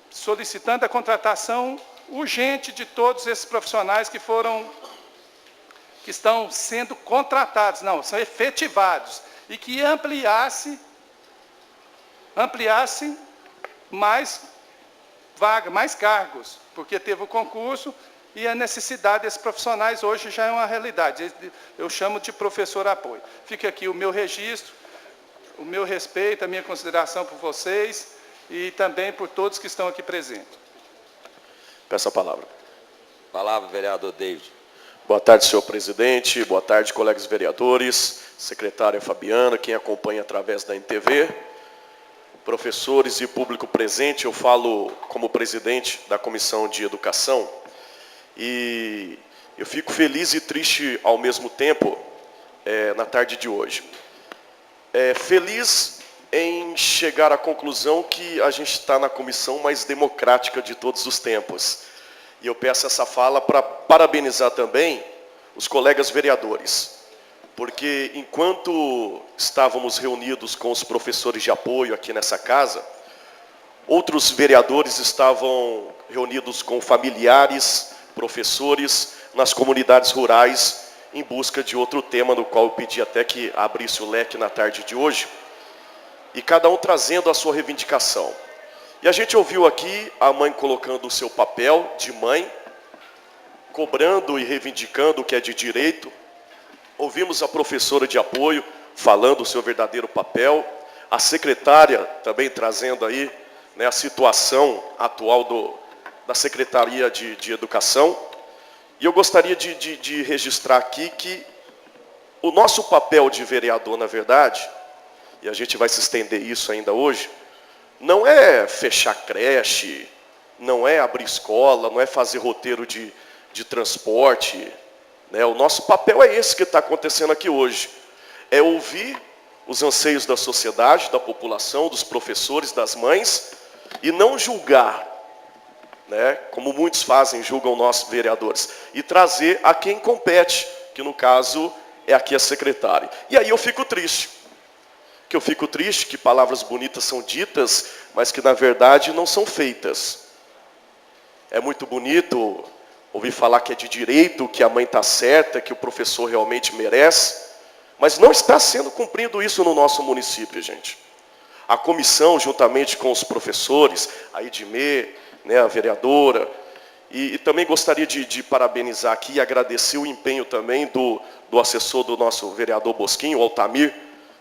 solicitando a contratação urgente de todos esses profissionais que estão sendo contratados, não, são efetivados, e que ampliasse mais vagas, mais cargos, porque teve o concurso e a necessidade desses profissionais hoje já é uma realidade. Eu chamo de professor apoio. Fica aqui o meu registro, o meu respeito, a minha consideração por vocês e também por todos que estão aqui presentes. Peço a palavra. Palavra, vereador David. Boa tarde, senhor presidente. Boa tarde, colegas vereadores, secretária Fabiana, quem acompanha através da NTV, professores e público presente. Eu falo como presidente da Comissão de Educação e eu fico feliz e triste ao mesmo tempo na tarde de hoje. Feliz em chegar à conclusão que a gente está na comissão mais democrática de todos os tempos. E eu peço essa fala para parabenizar também os colegas vereadores, porque enquanto estávamos reunidos com os professores de apoio aqui nessa casa, outros vereadores estavam reunidos com familiares, professores, nas comunidades rurais, em busca de outro tema, no qual eu pedi até que abrisse o leque na tarde de hoje, e cada um trazendo a sua reivindicação. E a gente ouviu aqui a mãe colocando o seu papel de mãe, cobrando e reivindicando o que é de direito. Ouvimos a professora de apoio falando o seu verdadeiro papel, a secretária também trazendo aí, né, a situação atual da Secretaria de Educação. E eu gostaria de registrar aqui que o nosso papel de vereador, na verdade, e a gente vai se estender isso ainda hoje, não é fechar creche, não é abrir escola, não é fazer roteiro de transporte, né? O nosso papel é esse que está acontecendo aqui hoje. É ouvir os anseios da sociedade, da população, dos professores, das mães, e não julgar, né? Como muitos fazem, julgam nossos vereadores, e trazer a quem compete, que no caso é aqui a secretária. E aí eu fico triste. Que palavras bonitas são ditas, mas que na verdade não são feitas. É muito bonito ouvir falar que é de direito, que a mãe está certa, que o professor realmente merece, mas não está sendo cumprido isso no nosso município, gente. A comissão, juntamente com os professores, a Edmê, né, a vereadora, e também gostaria de parabenizar aqui e agradecer o empenho também do assessor do nosso vereador Bosquinho, o Altamir,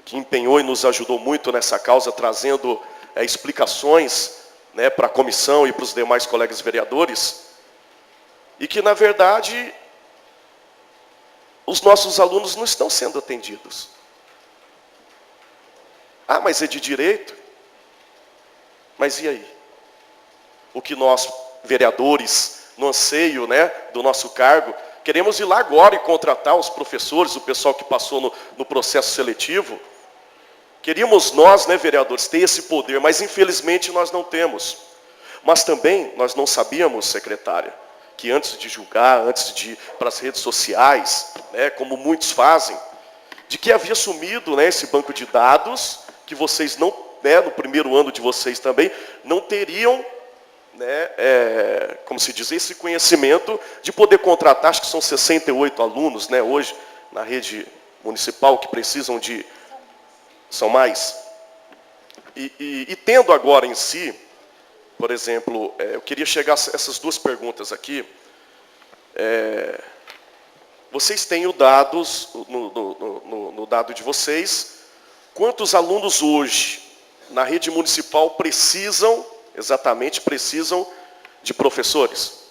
que empenhou e nos ajudou muito nessa causa, trazendo explicações, né, para a comissão e para os demais colegas vereadores, e que, na verdade, os nossos alunos não estão sendo atendidos. Ah, mas é de direito? Mas e aí? O que nós, vereadores, no anseio, né, do nosso cargo, queremos ir lá agora e contratar os professores, o pessoal que passou no processo seletivo. Queríamos nós, né, vereadores, ter esse poder, mas infelizmente nós não temos. Mas também nós não sabíamos, secretária, que antes de julgar, antes de ir para as redes sociais, né, como muitos fazem, de que havia sumido, né, esse banco de dados, que vocês não, né, no primeiro ano de vocês também, não teriam, né, como se diz, esse conhecimento de poder contratar, acho que são 68 alunos, né, hoje, na rede municipal, que precisam de... São mais? E tendo agora em si, por exemplo, eu queria chegar a essas duas perguntas aqui. Vocês têm os dados, no dado de vocês, quantos alunos hoje, na rede municipal, precisam de professores?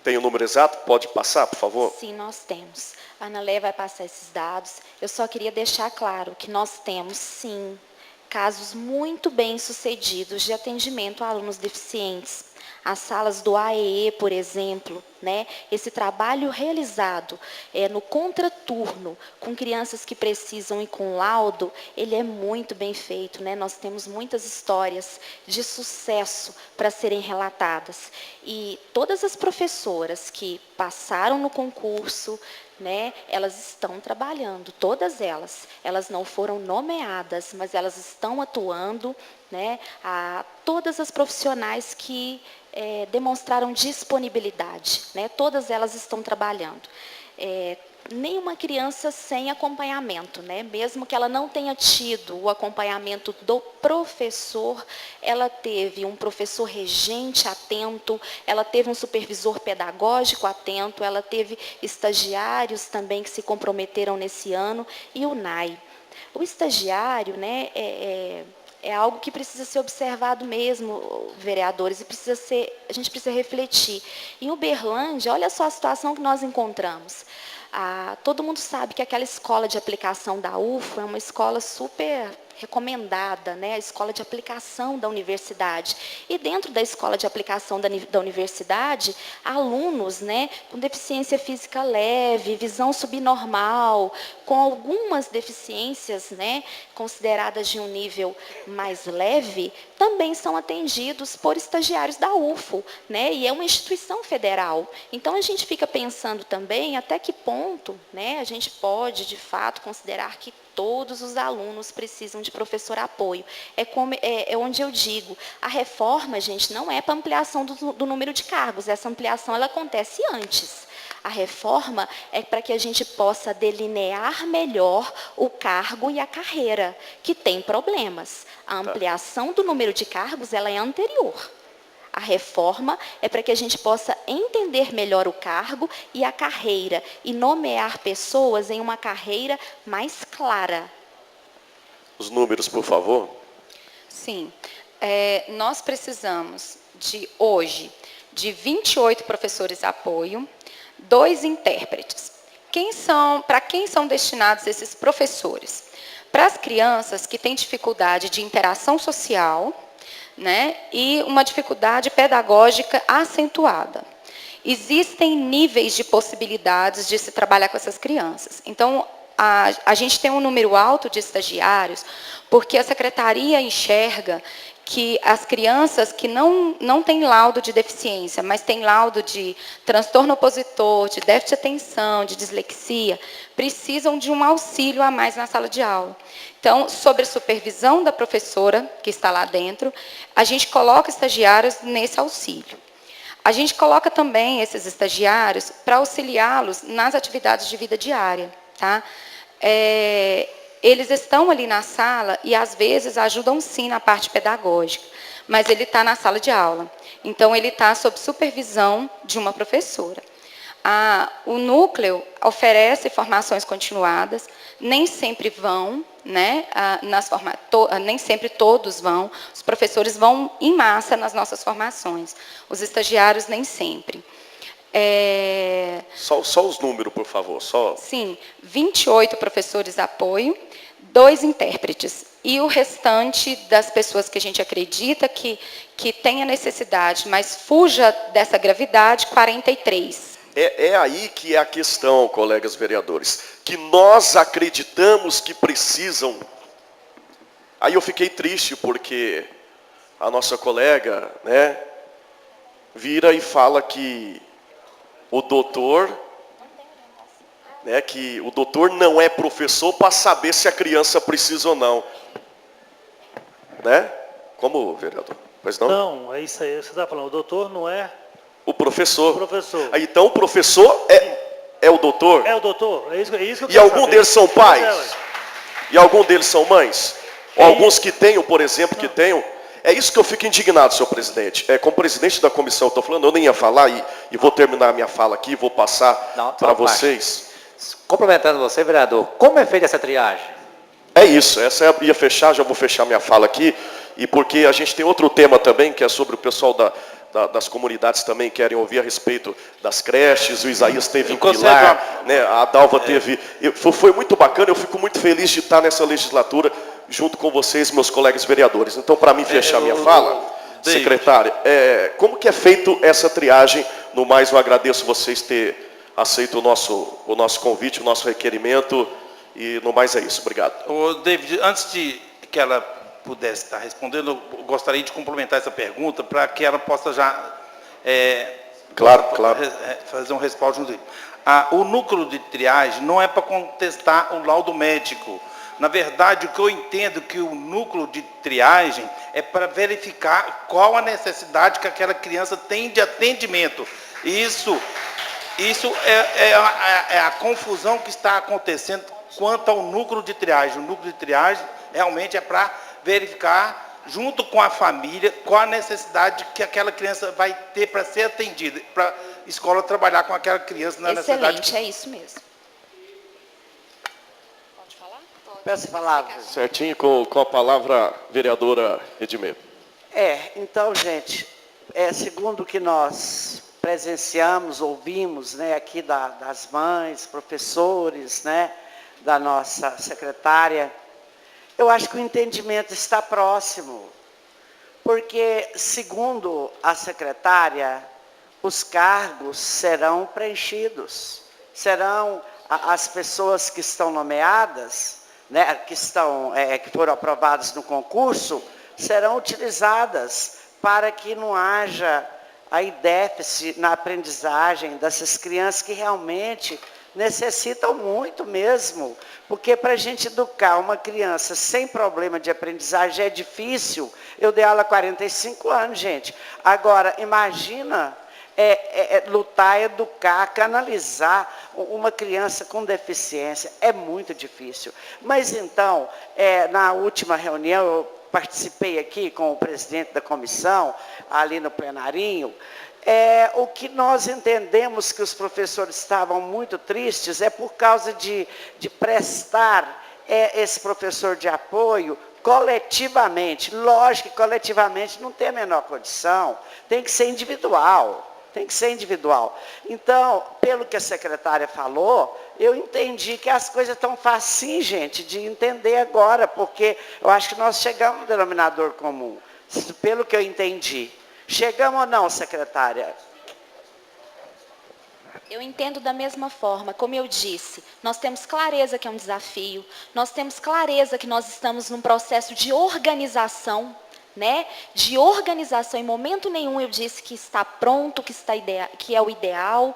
Tem o número exato? Pode passar, por favor? Sim, nós temos. A Analé vai passar esses dados. Eu só queria deixar claro que nós temos, sim, casos muito bem sucedidos de atendimento a alunos deficientes. As salas do AEE, por exemplo, né? Esse trabalho realizado no contraturno, com crianças que precisam e com laudo, ele é muito bem feito, né? Nós temos muitas histórias de sucesso para serem relatadas. E todas as professoras que passaram no concurso, né, elas estão trabalhando, todas elas. Elas não foram nomeadas, mas elas estão atuando, né? Todas as profissionais que demonstraram disponibilidade, né? Todas elas estão trabalhando. Nenhuma criança sem acompanhamento, né? Mesmo que ela não tenha tido o acompanhamento do professor, ela teve um professor regente atento, ela teve um supervisor pedagógico atento, ela teve estagiários também que se comprometeram nesse ano, e o NAI. O estagiário, né, é algo que precisa ser observado mesmo, vereadores, e a gente precisa refletir. Em Uberlândia, olha só a situação que nós encontramos. Todo mundo sabe que aquela escola de aplicação da UFO é uma escola super recomendada, né? A escola de aplicação da universidade. E dentro da escola de aplicação da universidade, alunos, né, com deficiência física leve, visão subnormal, com algumas deficiências, né, consideradas de um nível mais leve, também são atendidos por estagiários da UFO, né? E é uma instituição federal. Então, a gente fica pensando também até que ponto, né, a gente pode, de fato, considerar que todos os alunos precisam de professor apoio. É onde eu digo, a reforma, gente, não é para ampliação do número de cargos. Essa ampliação ela acontece antes. A reforma é para que a gente possa delinear melhor o cargo e a carreira, que tem problemas. A ampliação do número de cargos ela é anterior. A reforma é para que a gente possa entender melhor o cargo e a carreira e nomear pessoas em uma carreira mais clara. Os números, por favor. Sim. Nós precisamos, hoje, de 28 professores apoio, 2 intérpretes. Para quem são destinados esses professores? Para as crianças que têm dificuldade de interação social, né, e uma dificuldade pedagógica acentuada. Existem níveis de possibilidades de se trabalhar com essas crianças. Então, a gente tem um número alto de estagiários, porque a secretaria enxerga que as crianças que não têm laudo de deficiência, mas têm laudo de transtorno opositor, de déficit de atenção, de dislexia, precisam de um auxílio a mais na sala de aula. Então, sob a supervisão da professora, que está lá dentro, a gente coloca estagiários nesse auxílio. A gente coloca também esses estagiários para auxiliá-los nas atividades de vida diária. Tá? Eles estão ali na sala e, às vezes, ajudam sim na parte pedagógica, mas ele está na sala de aula. Então, ele está sob supervisão de uma professora. O núcleo oferece formações continuadas, nem sempre vão, né, nem sempre todos vão, os professores vão em massa nas nossas formações, os estagiários nem sempre. Só os números, por favor. Sim, 28 professores apoio, 2 intérpretes. E o restante das pessoas que a gente acredita que tenha necessidade, mas fuja dessa gravidade, 43. É aí que é a questão, colegas vereadores, que nós acreditamos que precisam. Aí eu fiquei triste, porque a nossa colega, né, vira e fala que o doutor, né, que o doutor não é professor para saber se a criança precisa ou não. Né? Como, vereador? Pois não? Não, é isso aí, você está falando, o doutor não é... O professor. O professor. Então o professor é o doutor? É o doutor, é isso que eu quero E algum saber. deles são pais? E algum deles são mães? Ou alguns que tenham, por exemplo, que tenham... É isso que eu fico indignado, senhor presidente. Como presidente da comissão, eu estou falando, eu nem ia falar e vou terminar a minha fala aqui, vou passar para vocês. Complementando você, vereador, como é feita essa triagem? É isso, essa eu ia fechar, já vou fechar minha fala aqui, e porque a gente tem outro tema também, que é sobre o pessoal das comunidades também querem ouvir a respeito das creches, o Isaías teve em Pilar, né, a Dalva teve... Foi muito bacana, eu fico muito feliz de estar nessa legislatura, junto com vocês, meus colegas vereadores. Então, para mim fechar minha fala, secretária, como que é feito essa triagem No mais, eu agradeço vocês ter aceito o nosso convite, o nosso requerimento. E no mais é isso. Obrigado. Ô, David, antes de que ela pudesse estar respondendo, eu gostaria de complementar essa pergunta para que ela possa já Claro. fazer um respaldo junto. O núcleo de triagem não é para contestar o laudo médico. Na verdade, o que eu entendo que o núcleo de triagem é para verificar qual a necessidade que aquela criança tem de atendimento. Isso é a confusão que está acontecendo quanto ao núcleo de triagem. O núcleo de triagem realmente é para verificar, junto com a família, qual a necessidade que aquela criança vai ter para ser atendida, para a escola trabalhar com aquela criança na necessidade. Excelente, é isso mesmo. Pode falar? Peço a palavra. Certinho, com a palavra, vereadora Edmê. Então, gente, segundo o que nós presenciamos, ouvimos, né, aqui das mães, professores, né, da nossa secretária, eu acho que o entendimento está próximo, porque, segundo a secretária, os cargos serão preenchidos, serão as pessoas que estão nomeadas, né, que foram aprovadas no concurso, serão utilizadas para que não haja aí déficit na aprendizagem dessas crianças que realmente necessitam muito mesmo, porque para a gente educar uma criança sem problema de aprendizagem é difícil. Eu dei aula há 45 anos, gente. Agora, imagina lutar, educar, canalizar uma criança com deficiência. É muito difícil. Mas então, na última reunião, eu participei aqui com o presidente da comissão, ali no plenarinho. O que nós entendemos que os professores estavam muito tristes é por causa de prestar esse professor de apoio coletivamente. Lógico que coletivamente não tem a menor condição, tem que ser individual. Tem que ser individual. Então, pelo que a secretária falou, eu entendi que as coisas estão facinho, gente, de entender agora, porque eu acho que nós chegamos no denominador comum, pelo que eu entendi. Chegamos ou não, secretária? Eu entendo da mesma forma, como eu disse, nós temos clareza que é um desafio, nós temos clareza que nós estamos num processo de organização, né? De organização. Em momento nenhum eu disse que está pronto, que é o ideal.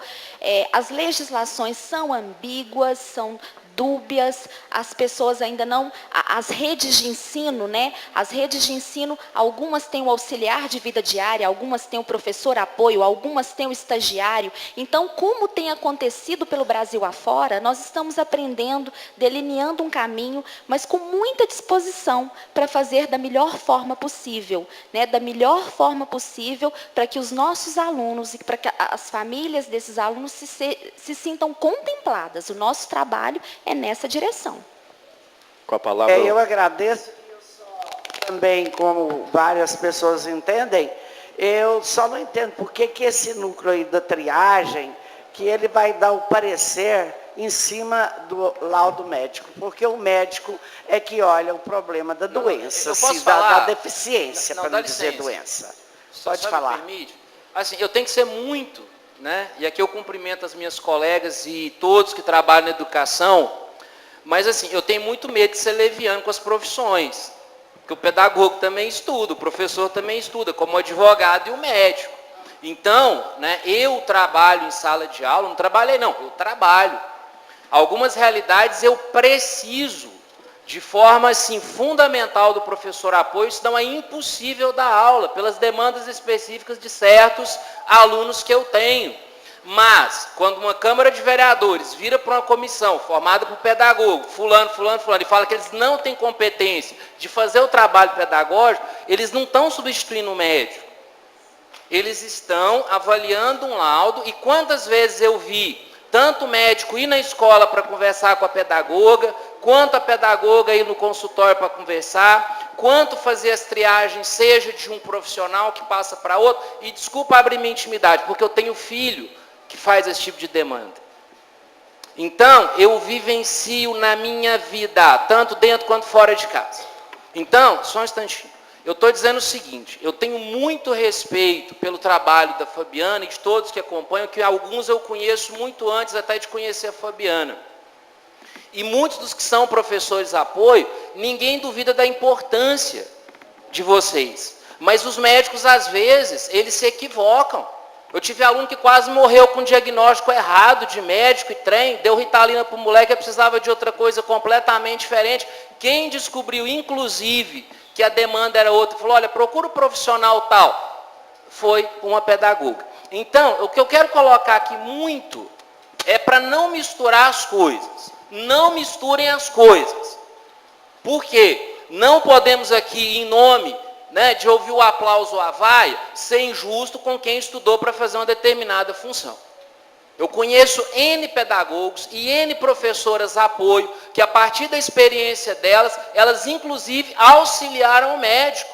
As legislações são ambíguas, são dúbias, as pessoas ainda não, as redes de ensino, né? As redes de ensino, algumas têm o auxiliar de vida diária, algumas têm o professor apoio, algumas têm o estagiário. Então, como tem acontecido pelo Brasil afora, nós estamos aprendendo, delineando um caminho, mas com muita disposição para fazer da melhor forma possível, né? Da melhor forma possível para que os nossos alunos e para que as famílias desses alunos se sintam contempladas. O nosso trabalho é nessa direção. Com a palavra. Eu agradeço. Também, como várias pessoas entendem, eu só não entendo por que esse núcleo aí da triagem, que ele vai dar o parecer em cima do laudo médico, porque o médico é que olha o problema da doença, da deficiência, para não dizer doença. Pode falar. Me permite? Assim, eu tenho que ser muito, né? E aqui eu cumprimento as minhas colegas e todos que trabalham na educação, mas assim, eu tenho muito medo de ser leviano com as profissões, porque o pedagogo também estuda, o professor também estuda, como o advogado e o médico. Então, né, eu trabalho em sala de aula, não trabalhei não, eu trabalho. Algumas realidades eu preciso, de forma assim, fundamental do professor apoio, senão é impossível dar aula, pelas demandas específicas de certos alunos que eu tenho. Mas, quando uma Câmara de Vereadores vira para uma comissão formada por pedagogo, fulano, e fala que eles não têm competência de fazer o trabalho pedagógico, eles não estão substituindo o médico. Eles estão avaliando um laudo, e quantas vezes eu vi tanto o médico ir na escola para conversar com a pedagoga, quanto a pedagoga ir no consultório para conversar, quanto fazer as triagens, seja de um profissional que passa para outro, e desculpa abrir minha intimidade, porque eu tenho filho que faz esse tipo de demanda. Então, eu vivencio na minha vida, tanto dentro quanto fora de casa. Então, só um instantinho. Eu estou dizendo o seguinte, eu tenho muito respeito pelo trabalho da Fabiana e de todos que acompanham, que alguns eu conheço muito antes até de conhecer a Fabiana. E muitos dos que são professores de apoio, ninguém duvida da importância de vocês. Mas os médicos, às vezes, eles se equivocam. Eu tive aluno que quase morreu com um diagnóstico errado de médico e trem, deu Ritalina para o moleque, que precisava de outra coisa completamente diferente. Quem descobriu, inclusive, que a demanda era outra, falou, olha, procura um profissional tal, foi uma pedagoga. Então, o que eu quero colocar aqui muito é para não misturar as coisas. Não misturem as coisas. Por quê? Não podemos aqui, em nome, né, de ouvir o aplauso ou a vaia, ser injusto com quem estudou para fazer uma determinada função. Eu conheço N pedagogos e N professoras apoio, que a partir da experiência delas, elas inclusive auxiliaram o médico.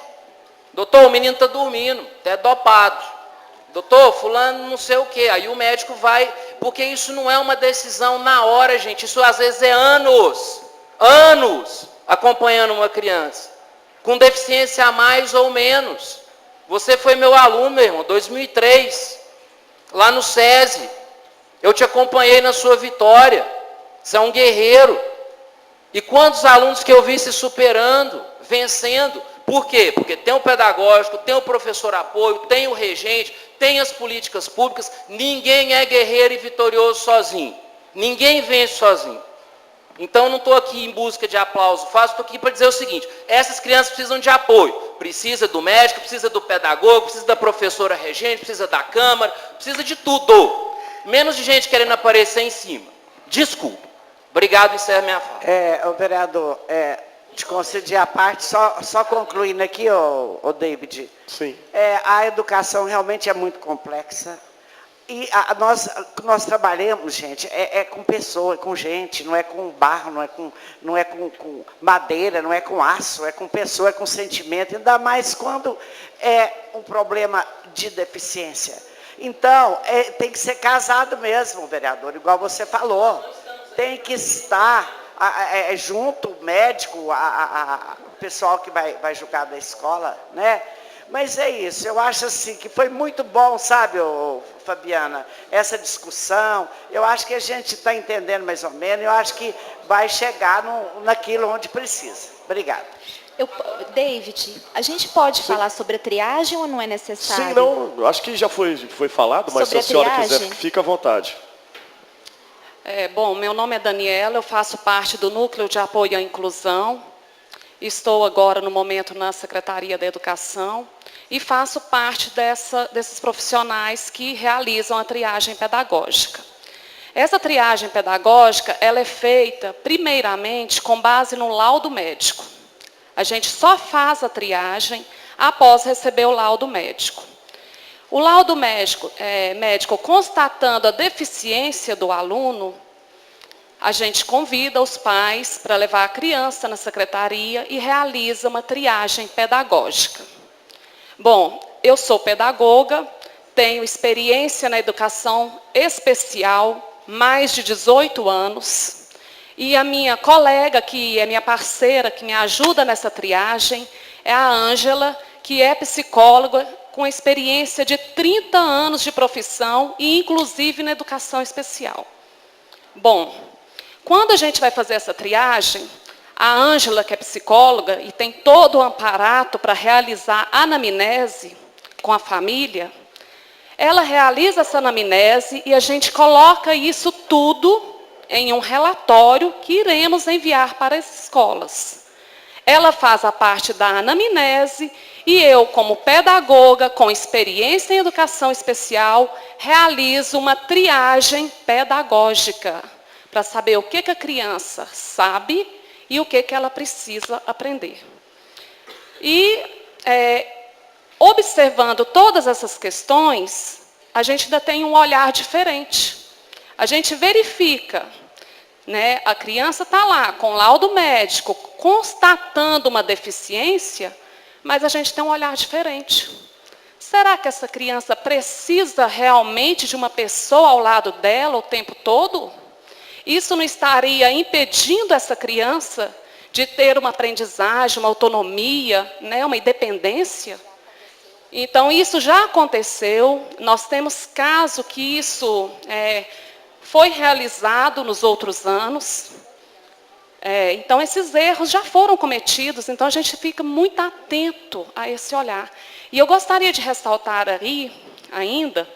Doutor, o menino está dormindo, até dopado. Doutor, fulano não sei o quê. Aí o médico vai, porque isso não é uma decisão na hora, gente. Isso às vezes é anos acompanhando uma criança, com deficiência a mais ou menos. Você foi meu aluno, meu irmão, 2003, lá no SESI. Eu te acompanhei na sua vitória. Você é um guerreiro. E quantos alunos que eu vi se superando, vencendo? Por quê? Porque tem o pedagógico, tem o professor apoio, tem o regente, tem as políticas públicas. Ninguém é guerreiro e vitorioso sozinho. Ninguém vence sozinho. Então, não estou aqui em busca de aplauso fácil, estou aqui para dizer o seguinte, essas crianças precisam de apoio. Precisa do médico, precisa do pedagogo, precisa da professora regente, precisa da Câmara, precisa de tudo. Menos de gente querendo aparecer em cima. Desculpa. Obrigado, encerro minha fala. Vereador, te concedi a parte, só concluindo aqui, ô David. Sim. A educação realmente é muito complexa. E nós trabalhamos, gente, com pessoa, com gente, não é com barro, não é com madeira, não é com aço, é com pessoa, é com sentimento, ainda mais quando é um problema de deficiência. Então, tem que ser casado mesmo, vereador, igual você falou. Tem que estar junto o médico, o pessoal que vai julgar da escola, né? Mas é isso, eu acho assim que foi muito bom, sabe, Fabiana, essa discussão. Eu acho que a gente está entendendo mais ou menos, eu acho que vai chegar naquilo onde precisa. Obrigada. David, a gente pode falar sobre a triagem ou não é necessário? Sim, não, eu acho que já foi falado, mas sobre se a senhora triagem? quiser, fica à vontade. Bom, meu nome é Daniela, eu faço parte do Núcleo de Apoio à Inclusão. Estou agora, no momento, na Secretaria da Educação e faço parte desses profissionais que realizam a triagem pedagógica. Essa triagem pedagógica, ela é feita, primeiramente, com base no laudo médico. A gente só faz a triagem após receber o laudo médico. O laudo médico constatando a deficiência do aluno, a gente convida os pais para levar a criança na secretaria e realiza uma triagem pedagógica. Bom, eu sou pedagoga, tenho experiência na educação especial, mais de 18 anos, e a minha colega, que é minha parceira, que me ajuda nessa triagem, é a Ângela, que é psicóloga, com experiência de 30 anos de profissão, e inclusive na educação especial. Bom, quando a gente vai fazer essa triagem, a Ângela, que é psicóloga e tem todo o aparato para realizar a anamnese com a família, ela realiza essa anamnese e a gente coloca isso tudo em um relatório que iremos enviar para as escolas. Ela faz a parte da anamnese e eu, como pedagoga, com experiência em educação especial, realizo uma triagem pedagógica para saber o que a criança sabe e o que ela precisa aprender. E, observando todas essas questões, a gente ainda tem um olhar diferente. A gente verifica, né, a criança está lá com laudo médico, constatando uma deficiência, mas a gente tem um olhar diferente. Será que essa criança precisa realmente de uma pessoa ao lado dela o tempo todo? Isso não estaria impedindo essa criança de ter uma aprendizagem, uma autonomia, né, uma independência. Então, isso já aconteceu. Nós temos caso que isso foi realizado nos outros anos. Então, esses erros já foram cometidos. Então, a gente fica muito atento a esse olhar. E eu gostaria de ressaltar aí, ainda,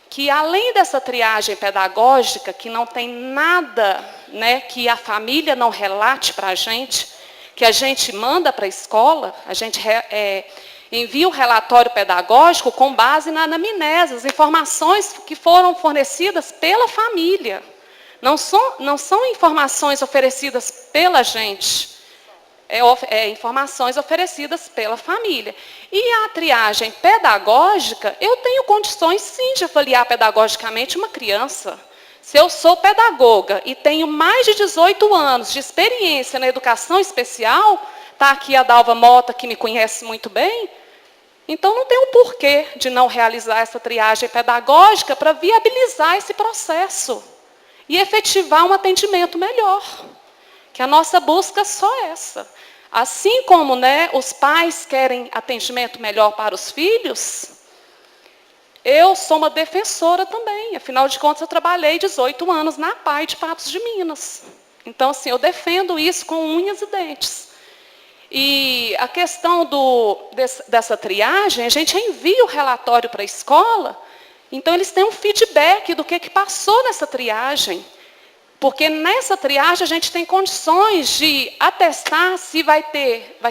que além dessa triagem pedagógica, que não tem nada, né, que a família não relate para a gente, que a gente manda para a escola, a gente envia o relatório pedagógico com base na anamnese, as informações que foram fornecidas pela família. Não são informações oferecidas pela gente, informações oferecidas pela família. E a triagem pedagógica, eu tenho condições, sim, de avaliar pedagogicamente uma criança. Se eu sou pedagoga e tenho mais de 18 anos de experiência na educação especial, está aqui a Dalva Mota, que me conhece muito bem, então não tem um porquê de não realizar essa triagem pedagógica para viabilizar esse processo e efetivar um atendimento melhor. Que a nossa busca é só essa. Assim como, né, os pais querem atendimento melhor para os filhos, eu sou uma defensora também. Afinal de contas, eu trabalhei 18 anos na APAE de Patos de Minas. Então, assim, eu defendo isso com unhas e dentes. E a questão dessa triagem, a gente envia o relatório para a escola, então eles têm um feedback do que passou nessa triagem. Porque nessa triagem a gente tem condições de atestar se vai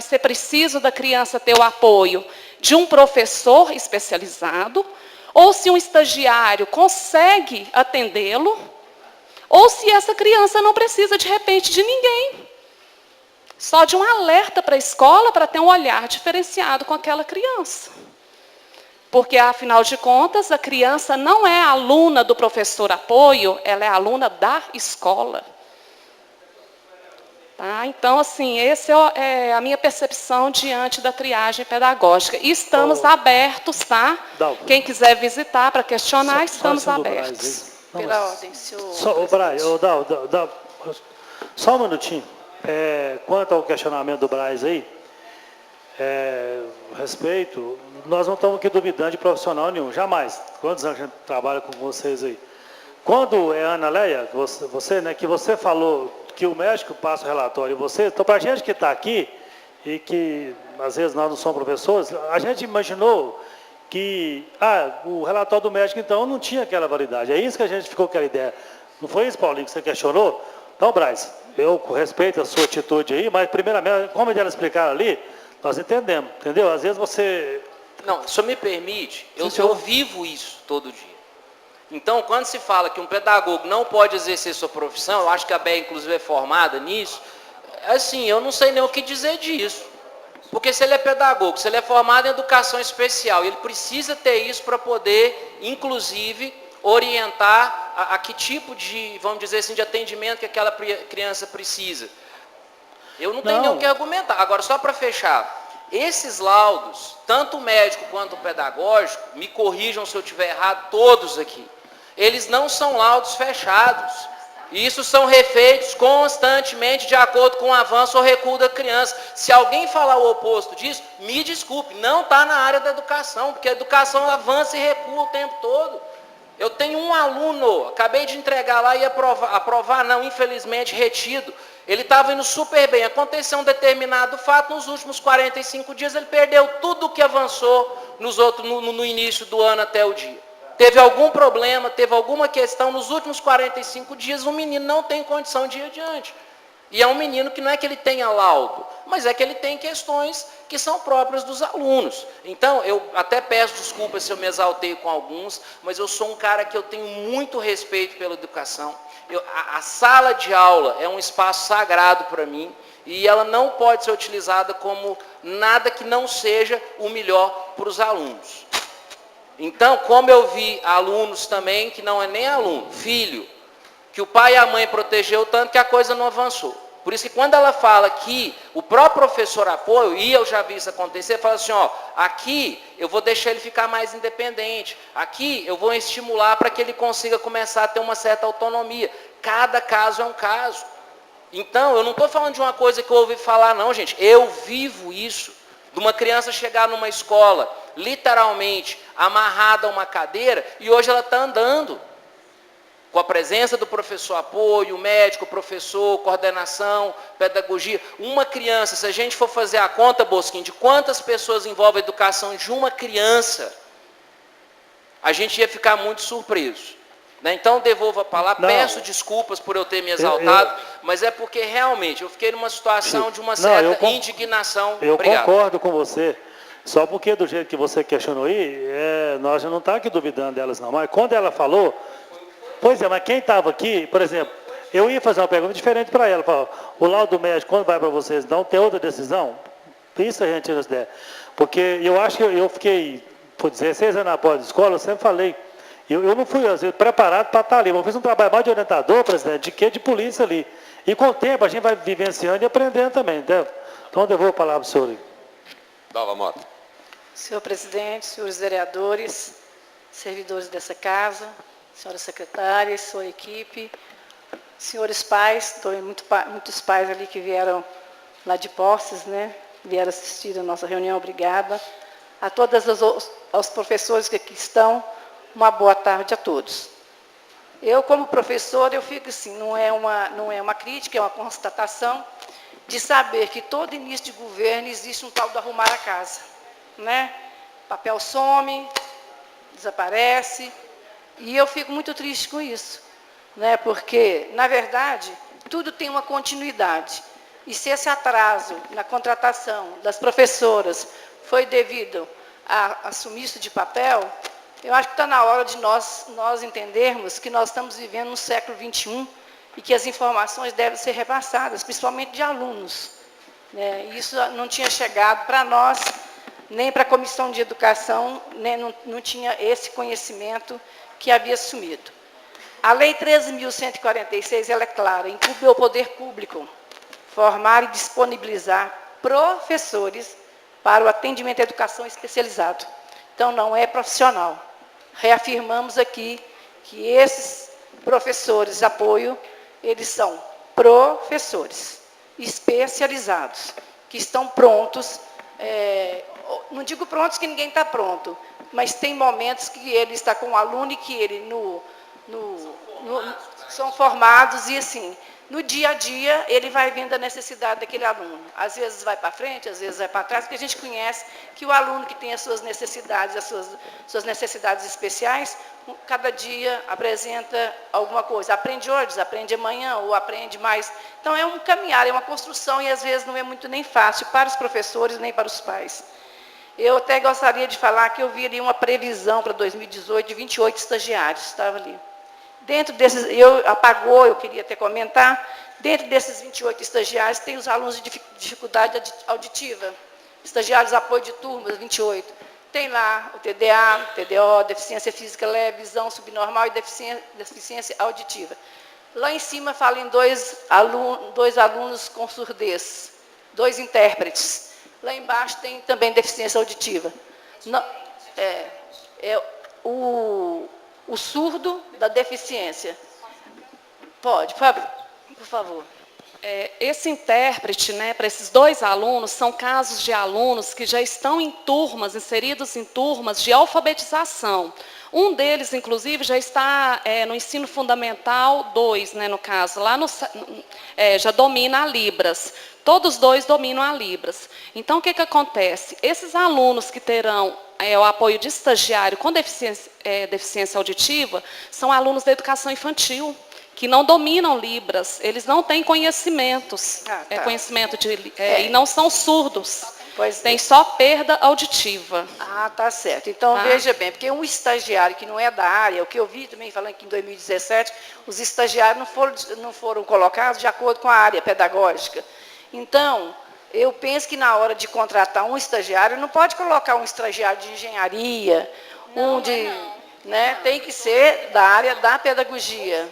ser preciso da criança ter o apoio de um professor especializado, ou se um estagiário consegue atendê-lo, ou se essa criança não precisa, de repente, de ninguém. Só de um alerta para a escola para ter um olhar diferenciado com aquela criança. Porque, afinal de contas, a criança não é aluna do professor apoio, ela é aluna da escola. Tá? Então, assim, essa é a minha percepção diante da triagem pedagógica. E estamos abertos, tá? Quem quiser visitar para questionar, estamos abertos. Pela ordem, senhor. Só um minutinho. Quanto ao questionamento do Braz aí, respeito, nós não estamos aqui duvidando de profissional nenhum, jamais. Quantos anos a gente trabalha com vocês aí? Quando Ana Leia, você, né, que você falou que o médico passa o relatório, então para a gente que está aqui, e que às vezes nós não somos professores, a gente imaginou que o relatório do médico então não tinha aquela validade. É isso que a gente ficou com aquela ideia. Não foi isso, Paulinho, que você questionou? Então, Braz, eu respeito a sua atitude aí, mas primeiramente, como eles explicaram ali, nós entendemos, entendeu? Às vezes você... Não, se me permite, eu vivo isso todo dia. Então, quando se fala que um pedagogo não pode exercer sua profissão, eu acho que a BEA, inclusive, é formada nisso, assim, eu não sei nem o que dizer disso. Porque se ele é pedagogo, se ele é formado em educação especial, ele precisa ter isso para poder, inclusive, orientar a que tipo de, vamos dizer assim, de atendimento que aquela criança precisa. Eu não tenho nem o que argumentar. Agora, só para fechar, esses laudos, tanto o médico quanto o pedagógico, me corrijam se eu estiver errado, todos aqui, eles não são laudos fechados. Isso são refeitos constantemente de acordo com o avanço ou recuo da criança. Se alguém falar o oposto disso, me desculpe, não está na área da educação, porque a educação avança e recua o tempo todo. Eu tenho um aluno, acabei de entregar lá e aprovar não, infelizmente, retido. Ele estava indo super bem, aconteceu um determinado fato, nos últimos 45 dias ele perdeu tudo o que avançou no início do ano até o dia. Teve algum problema, teve alguma questão, nos últimos 45 dias o menino não tem condição de ir adiante. E é um menino que não é que ele tenha laudo, mas é que ele tem questões que são próprias dos alunos. Então, eu até peço desculpas se eu me exaltei com alguns, mas eu sou um cara que eu tenho muito respeito pela educação. A sala de aula é um espaço sagrado para mim e ela não pode ser utilizada como nada que não seja o melhor para os alunos. Então, como eu vi alunos também, que não é nem aluno, filho, que o pai e a mãe protegeu tanto que a coisa não avançou. Por isso que quando ela fala que o próprio professor apoio, e eu já vi isso acontecer, fala assim, aqui eu vou deixar ele ficar mais independente, aqui eu vou estimular para que ele consiga começar a ter uma certa autonomia. Cada caso é um caso. Então, eu não estou falando de uma coisa que eu ouvi falar, não, gente. Eu vivo isso. De uma criança chegar numa escola, literalmente, amarrada a uma cadeira, e hoje ela está andando. Com a presença do professor apoio, médico, professor, coordenação, pedagogia. Uma criança, se a gente for fazer a conta, Bosquinho, de quantas pessoas envolve a educação de uma criança, a gente ia ficar muito surpreso. Né? Então, devolvo a palavra, peço desculpas por eu ter me exaltado, mas é porque realmente eu fiquei numa situação de uma certa indignação. Eu Obrigado. concordo com você, só porque do jeito que você questionou aí, nós já não estamos aqui duvidando delas não, mas quando ela falou, pois é, mas quem estava aqui, por exemplo, eu ia fazer uma pergunta diferente para ela, o laudo médico, quando vai para vocês, não tem outra decisão? Isso a gente nos der. Porque eu acho que eu fiquei, por 16 anos após a escola, eu sempre falei, eu não fui às vezes, preparado para estar ali, eu fiz um trabalho mais de orientador, presidente, de polícia ali. E com o tempo a gente vai vivenciando e aprendendo também, entendeu? Então eu devolvo a palavra para o senhor aí. Dalva Mota. Senhor presidente, senhores vereadores, servidores dessa casa, senhoras secretárias, sua equipe, senhores pais, muitos pais ali que vieram lá de Poços, né? Vieram assistir a nossa reunião, obrigada. A todos os professores que aqui estão, uma boa tarde a todos. Eu, como professor, eu fico assim, não é uma crítica, é uma constatação de saber que todo início de governo existe um tal do arrumar a casa, né? Papel some, desaparece, e eu fico muito triste com isso, né? Porque, na verdade, tudo tem uma continuidade. E se esse atraso na contratação das professoras foi devido a sumiço de papel, eu acho que está na hora de nós entendermos que nós estamos vivendo no século XXI e que as informações devem ser repassadas, principalmente de alunos. Né? Isso não tinha chegado para nós, nem para a Comissão de Educação, nem, não tinha esse conhecimento que havia sumido. A Lei 13.146, ela é clara, incumbe ao poder público formar e disponibilizar professores para o atendimento à educação especializado. Então, não é profissional. Reafirmamos aqui que esses professores de apoio, eles são professores especializados, que estão prontos, não digo prontos que ninguém está pronto, mas tem momentos que ele está com o aluno e que ele são formados e assim, no dia a dia ele vai vendo a necessidade daquele aluno. Às vezes vai para frente, às vezes vai para trás, porque a gente conhece que o aluno que tem as suas necessidades, suas necessidades especiais, cada dia apresenta alguma coisa. Aprende hoje, desaprende amanhã, ou aprende mais. Então é um caminhar, é uma construção e às vezes não é muito nem fácil para os professores nem para os pais. Eu até gostaria de falar que eu vi ali uma previsão para 2018 de 28 estagiários, estava ali. Dentro desses, eu queria até comentar, dentro desses 28 estagiários tem os alunos de dificuldade auditiva, estagiários de apoio de turmas, 28. Tem lá o TDA, TDO, deficiência física leve, visão subnormal e deficiência auditiva. Lá em cima fala em dois alunos com surdez, 2 intérpretes. Lá embaixo tem também deficiência auditiva. Não, o surdo da deficiência. Pode, por favor. Esse intérprete, né, para esses 2 alunos, são casos de alunos que já estão em turmas, inseridos em turmas de alfabetização. Um deles, inclusive, já está no ensino fundamental 2, né, no caso, lá já domina a Libras. Todos 2 dominam a Libras. Então, o que acontece? Esses alunos que terão o apoio de estagiário com deficiência auditiva são alunos da educação infantil, que não dominam Libras, eles não têm conhecimentos, e não são surdos. Tem só perda auditiva. Ah, tá certo. Então, veja bem, porque um estagiário que não é da área, o que eu vi também falando que em 2017, os estagiários não foram colocados de acordo com a área pedagógica. Então, eu penso que na hora de contratar um estagiário, não pode colocar um estagiário de engenharia, né? Tem que ser da área da pedagogia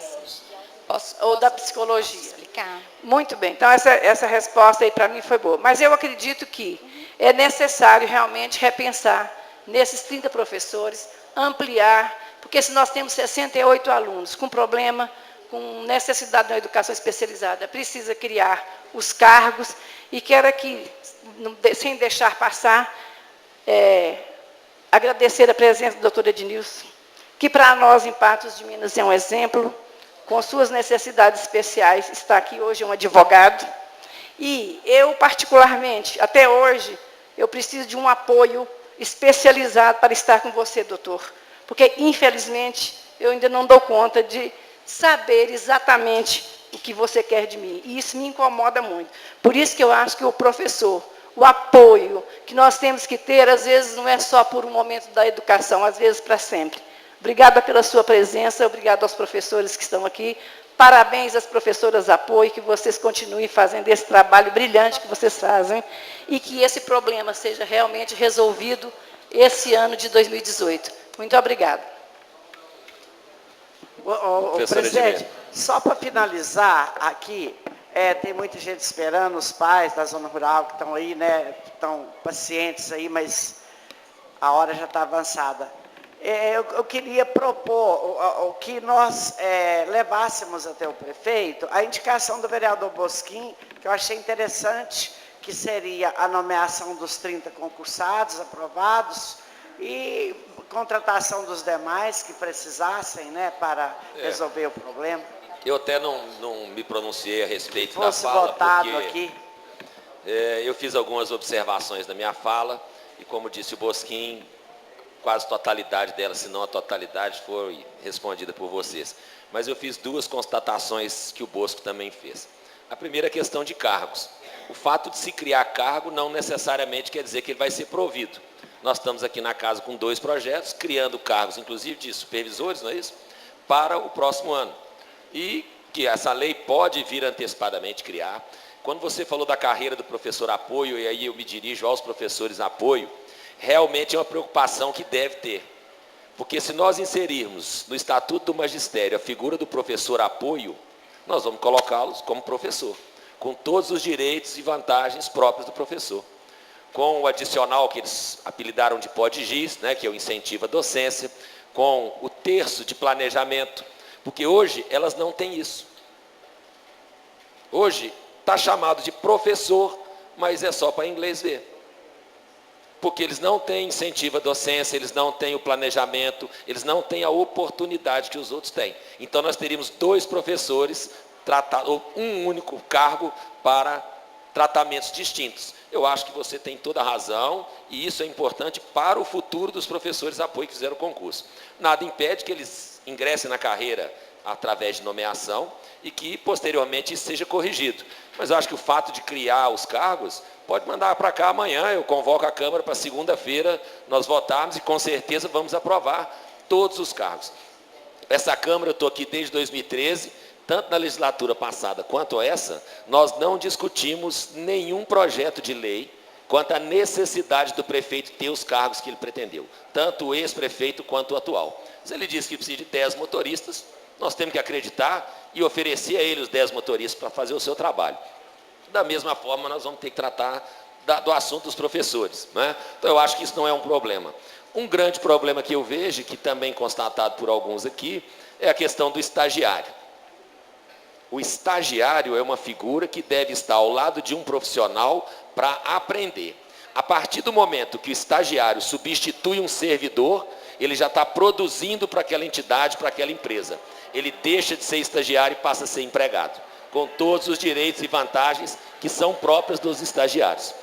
ou da psicologia. Explicar. Muito bem, então essa resposta aí para mim foi boa. Mas eu acredito que é necessário realmente repensar nesses 30 professores, ampliar, porque se nós temos 68 alunos com problema, com necessidade de uma educação especializada, precisa criar os cargos, e quero aqui, sem deixar passar, agradecer a presença do doutor Ednilson, que para nós, em Patos de Minas, é um exemplo, com suas necessidades especiais, está aqui hoje um advogado, e eu, particularmente, até hoje, eu preciso de um apoio especializado para estar com você, doutor, porque, infelizmente, eu ainda não dou conta de saber exatamente o que você quer de mim, e isso me incomoda muito. Por isso que eu acho que o professor, o apoio que nós temos que ter, às vezes, não é só por um momento da educação, às vezes para sempre. Obrigada pela sua presença, obrigado aos professores que estão aqui, parabéns às professoras apoio, que vocês continuem fazendo esse trabalho brilhante que vocês fazem, e que esse problema seja realmente resolvido esse ano de 2018. Muito obrigada. Presidente, só para finalizar aqui, tem muita gente esperando, os pais da zona rural que estão aí, né, estão pacientes aí, mas a hora já está avançada. Eu queria propor o que nós levássemos até o prefeito, a indicação do vereador Bosquim, que eu achei interessante, que seria a nomeação dos 30 concursados aprovados e contratação dos demais que precisassem, né, para resolver o problema. Eu até não me pronunciei a respeito da Fosse fala, votado porque aqui. Eu fiz algumas observações na minha fala, e como disse o Bosquim, quase totalidade dela, se não a totalidade, foi respondida por vocês. Mas eu fiz duas constatações que o Bosco também fez. A primeira é a questão de cargos. O fato de se criar cargo não necessariamente quer dizer que ele vai ser provido. Nós estamos aqui na casa com 2 projetos, criando cargos, inclusive de supervisores, não é isso? Para o próximo ano. E que essa lei pode vir antecipadamente criar. Quando você falou da carreira do professor apoio, e aí eu me dirijo aos professores apoio, realmente é uma preocupação que deve ter. Porque se nós inserirmos no Estatuto do Magistério a figura do professor apoio, nós vamos colocá-los como professor, com todos os direitos e vantagens próprios do professor. Com o adicional que eles apelidaram de PODGIS, né, que é o incentivo à docência, com o terço de planejamento, porque hoje elas não têm isso. Hoje está chamado de professor, mas é só para inglês ver. Porque eles não têm incentivo à docência, eles não têm o planejamento, eles não têm a oportunidade que os outros têm. Então nós teríamos 2 professores, ou um único cargo para tratamentos distintos. Eu acho que você tem toda a razão, e isso é importante para o futuro dos professores apoio que fizeram o concurso. Nada impede que eles ingressem na carreira através de nomeação e que posteriormente isso seja corrigido. Mas eu acho que o fato de criar os cargos, pode mandar para cá amanhã, eu convoco a Câmara para segunda-feira, nós votarmos e com certeza vamos aprovar todos os cargos. Essa Câmara, eu estou aqui desde 2013, tanto na legislatura passada quanto essa, nós não discutimos nenhum projeto de lei quanto à necessidade do prefeito ter os cargos que ele pretendeu, tanto o ex-prefeito quanto o atual. Se ele diz que precisa de 10 motoristas, nós temos que acreditar e oferecer a ele os 10 motoristas para fazer o seu trabalho. Da mesma forma, nós vamos ter que tratar do assunto dos professores, né? Então, eu acho que isso não é um problema. Um grande problema que eu vejo, que também constatado por alguns aqui, é a questão do estagiário. O estagiário é uma figura que deve estar ao lado de um profissional para aprender. A partir do momento que o estagiário substitui um servidor, ele já está produzindo para aquela entidade, para aquela empresa. Ele deixa de ser estagiário e passa a ser empregado, com todos os direitos e vantagens que são próprias dos estagiários.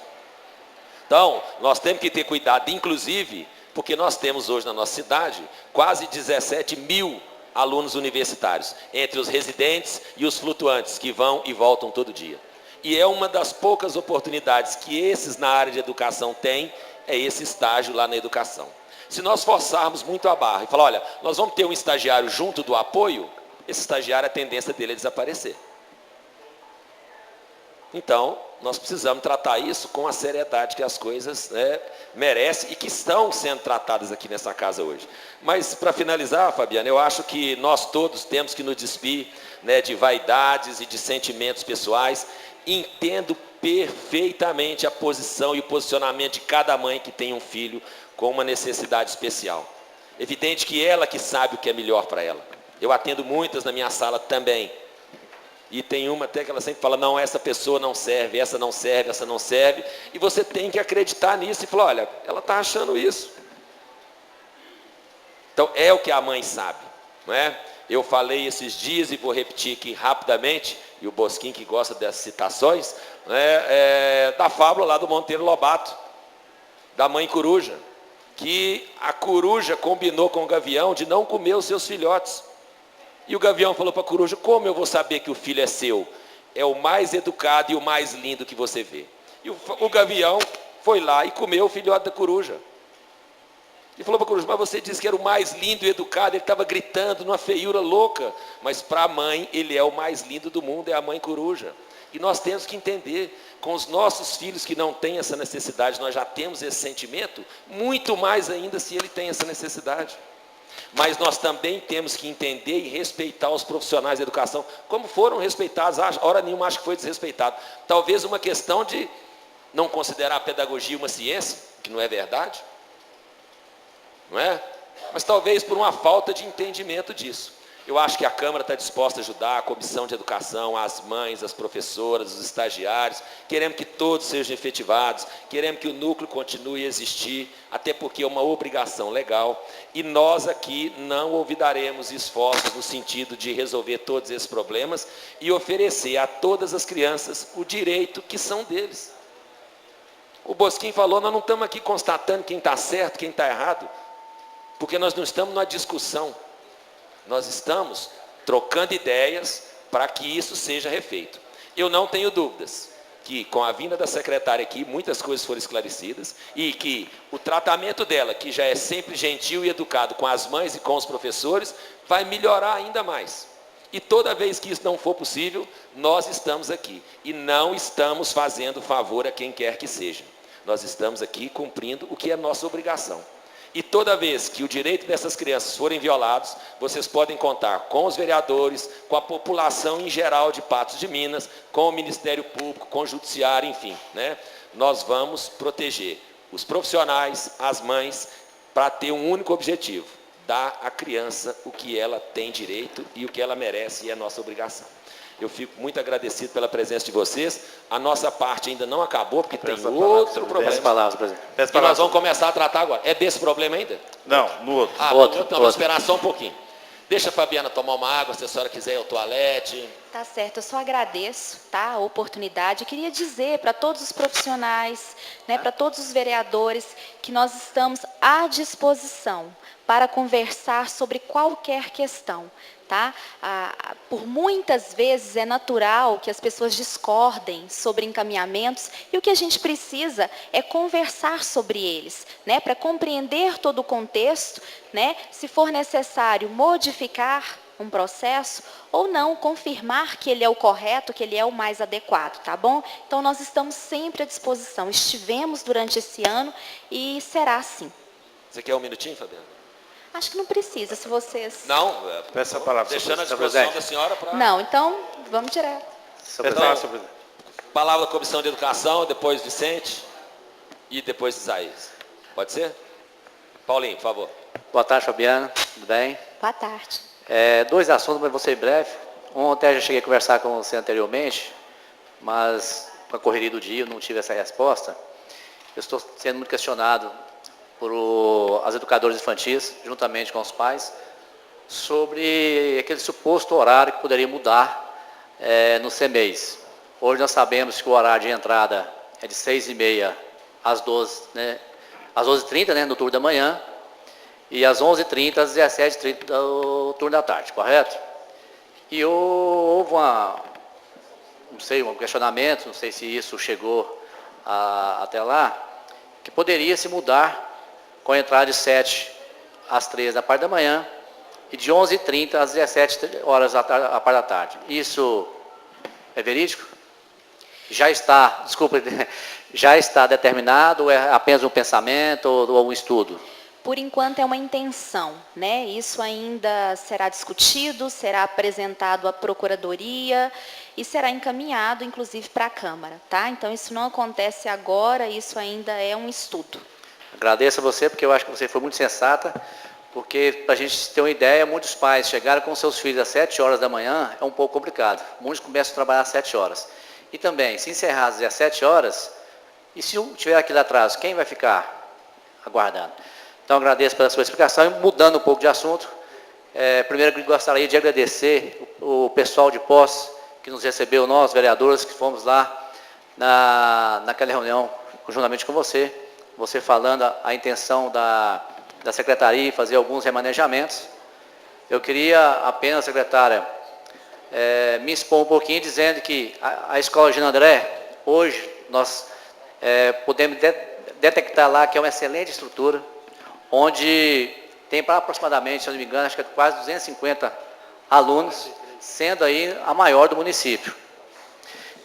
Então, nós temos que ter cuidado, inclusive, porque nós temos hoje na nossa cidade quase 17 mil alunos universitários, entre os residentes e os flutuantes, que vão e voltam todo dia. E é uma das poucas oportunidades que esses na área de educação têm, é esse estágio lá na educação. Se nós forçarmos muito a barra e falar, olha, nós vamos ter um estagiário junto do apoio, esse estagiário, a tendência dele é desaparecer. Então, nós precisamos tratar isso com a seriedade que as coisas, né, merecem e que estão sendo tratadas aqui nessa casa hoje. Mas, para finalizar, Fabiana, eu acho que nós todos temos que nos despir, né, de vaidades e de sentimentos pessoais. Entendo perfeitamente a posição e o posicionamento de cada mãe que tem um filho com uma necessidade especial. Evidente que ela que sabe o que é melhor para ela. Eu atendo muitas na minha sala também. E tem uma até que ela sempre fala, não, essa pessoa não serve, essa não serve, essa não serve. E você tem que acreditar nisso e falar, olha, ela está achando isso. Então, é o que a mãe sabe, não é? Eu falei esses dias e vou repetir aqui rapidamente, e o Bosquim que gosta dessas citações, da fábula lá do Monteiro Lobato, da mãe coruja, que a coruja combinou com o gavião de não comer os seus filhotes. E o gavião falou para a coruja, como eu vou saber que o filho é seu? É o mais educado e o mais lindo que você vê. E o gavião foi lá e comeu o filhote da coruja. E falou para a coruja, mas você disse que era o mais lindo e educado, ele estava gritando numa feiura louca. Mas para a mãe, ele é o mais lindo do mundo, é a mãe coruja. E nós temos que entender, com os nossos filhos que não têm essa necessidade, nós já temos esse sentimento, muito mais ainda se ele tem essa necessidade. Mas nós também temos que entender e respeitar os profissionais da educação, como foram respeitados, hora nenhuma acho que foi desrespeitado. Talvez uma questão de não considerar a pedagogia uma ciência, que não é verdade, não é? Mas talvez por uma falta de entendimento disso. Eu acho que a Câmara está disposta a ajudar, a Comissão de Educação, as mães, as professoras, os estagiários. Queremos que todos sejam efetivados, queremos que o núcleo continue a existir, até porque é uma obrigação legal. E nós aqui não olvidaremos esforços no sentido de resolver todos esses problemas e oferecer a todas as crianças o direito que são deles. O Bosquim falou, nós não estamos aqui constatando quem está certo, quem está errado, porque nós não estamos numa discussão. Nós estamos trocando ideias para que isso seja refeito. Eu não tenho dúvidas que com a vinda da secretária aqui, muitas coisas foram esclarecidas e que o tratamento dela, que já é sempre gentil e educado com as mães e com os professores, vai melhorar ainda mais. E toda vez que isso não for possível, nós estamos aqui. E não estamos fazendo favor a quem quer que seja. Nós estamos aqui cumprindo o que é nossa obrigação. E toda vez que o direito dessas crianças forem violados, vocês podem contar com os vereadores, com a população em geral de Patos de Minas, com o Ministério Público, com o Judiciário, enfim, né? Nós vamos proteger os profissionais, as mães, para ter um único objetivo, dar à criança o que ela tem direito e o que ela merece e é nossa obrigação. Eu fico muito agradecido pela presença de vocês. A nossa parte ainda não acabou, porque tem outro problema. Peço palavras, presidente. Que nós vamos começar a tratar agora. É desse problema ainda? Não, no outro. Ah, no outro. Vamos esperar só um pouquinho. Deixa a Fabiana tomar uma água, se a senhora quiser ir ao toalete. Tá certo, eu só agradeço, tá, a oportunidade. Eu queria dizer para todos os profissionais, né, para todos os vereadores, que nós estamos à disposição para conversar sobre qualquer questão. Tá? Por muitas vezes é natural que as pessoas discordem sobre encaminhamentos e o que a gente precisa é conversar sobre eles, né? Para compreender todo o contexto, né? Se for necessário modificar um processo ou não, confirmar que ele é o correto, que ele é o mais adequado, tá bom? Então nós estamos sempre à disposição, estivemos durante esse ano e será assim. Você quer um minutinho, Fabiana? Acho que não precisa, se vocês... Não, peça a palavra. Deixando a disposição da senhora para... Não, então, vamos direto. Então, palavra da Comissão de Educação, depois Vicente e depois Isaías. Pode ser? Paulinho, por favor. Boa tarde, Fabiana. Tudo bem? Boa tarde. Dois assuntos, mas vou ser breve. Ontem eu já cheguei a conversar com você anteriormente, mas com a correria do dia eu não tive essa resposta. Eu estou sendo muito questionado por as educadoras infantis, juntamente com os pais, sobre aquele suposto horário que poderia mudar no CMEIs. Hoje nós sabemos que o horário de entrada é de 6h30 às 12, né, às 12h30, né, no turno da manhã, e às 11h30 às 17h30 do turno da tarde, correto? E houve um questionamento, não sei se isso chegou até lá, que poderia se mudar com a entrada de 7 às 13 da parte da manhã e de 11h30 às 17 horas da parte da tarde. Isso é verídico? Já está, desculpa, já está determinado ou é apenas um pensamento ou um estudo? Por enquanto é uma intenção, né? Isso ainda será discutido, será apresentado à Procuradoria e será encaminhado, inclusive, para a Câmara, tá? Então, isso não acontece agora, isso ainda é um estudo. Agradeço a você, porque eu acho que você foi muito sensata, Porque, para a gente ter uma ideia, muitos pais chegaram com seus filhos às 7 horas da manhã, é um pouco complicado. Muitos começam a trabalhar às 7 horas. E também, se encerrar às 7 horas, e se tiver aquele atraso, quem vai ficar aguardando? Então, agradeço pela sua explicação. E mudando um pouco de assunto, primeiro eu gostaria de agradecer o pessoal de Poços que nos recebeu, nós, vereadores, que fomos lá naquela reunião, juntamente com você falando a intenção da secretaria fazer alguns remanejamentos. Eu queria apenas, secretária, me expor um pouquinho dizendo que a Escola Gino André, hoje, nós podemos detectar lá que é uma excelente estrutura, onde tem para aproximadamente, se eu não me engano, acho que é quase 250 alunos, sendo aí a maior do município.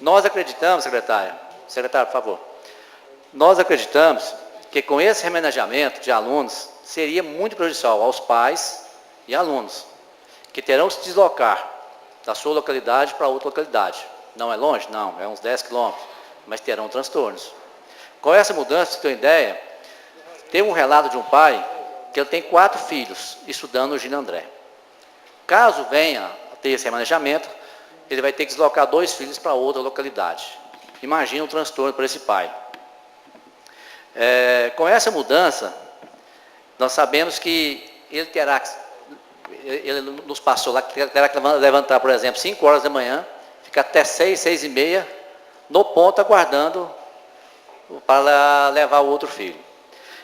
Nós acreditamos, secretária, por favor, nós acreditamos que com esse remanejamento de alunos seria muito prejudicial aos pais e alunos, que terão que se deslocar da sua localidade para outra localidade. Não é longe? Não, é uns 10 quilômetros, mas terão transtornos. Com essa mudança, para você ter uma ideia, tem um relato de um pai que ele tem 4 filhos estudando no Gino André. Caso venha a ter esse remanejamento, ele vai ter que deslocar 2 filhos para outra localidade. Imagina o transtorno para esse pai. Com essa mudança, nós sabemos que ele ele nos passou lá, que terá que levantar, por exemplo, 5 horas da manhã, ficar até 6, 6 e meia, no ponto, aguardando para levar o outro filho.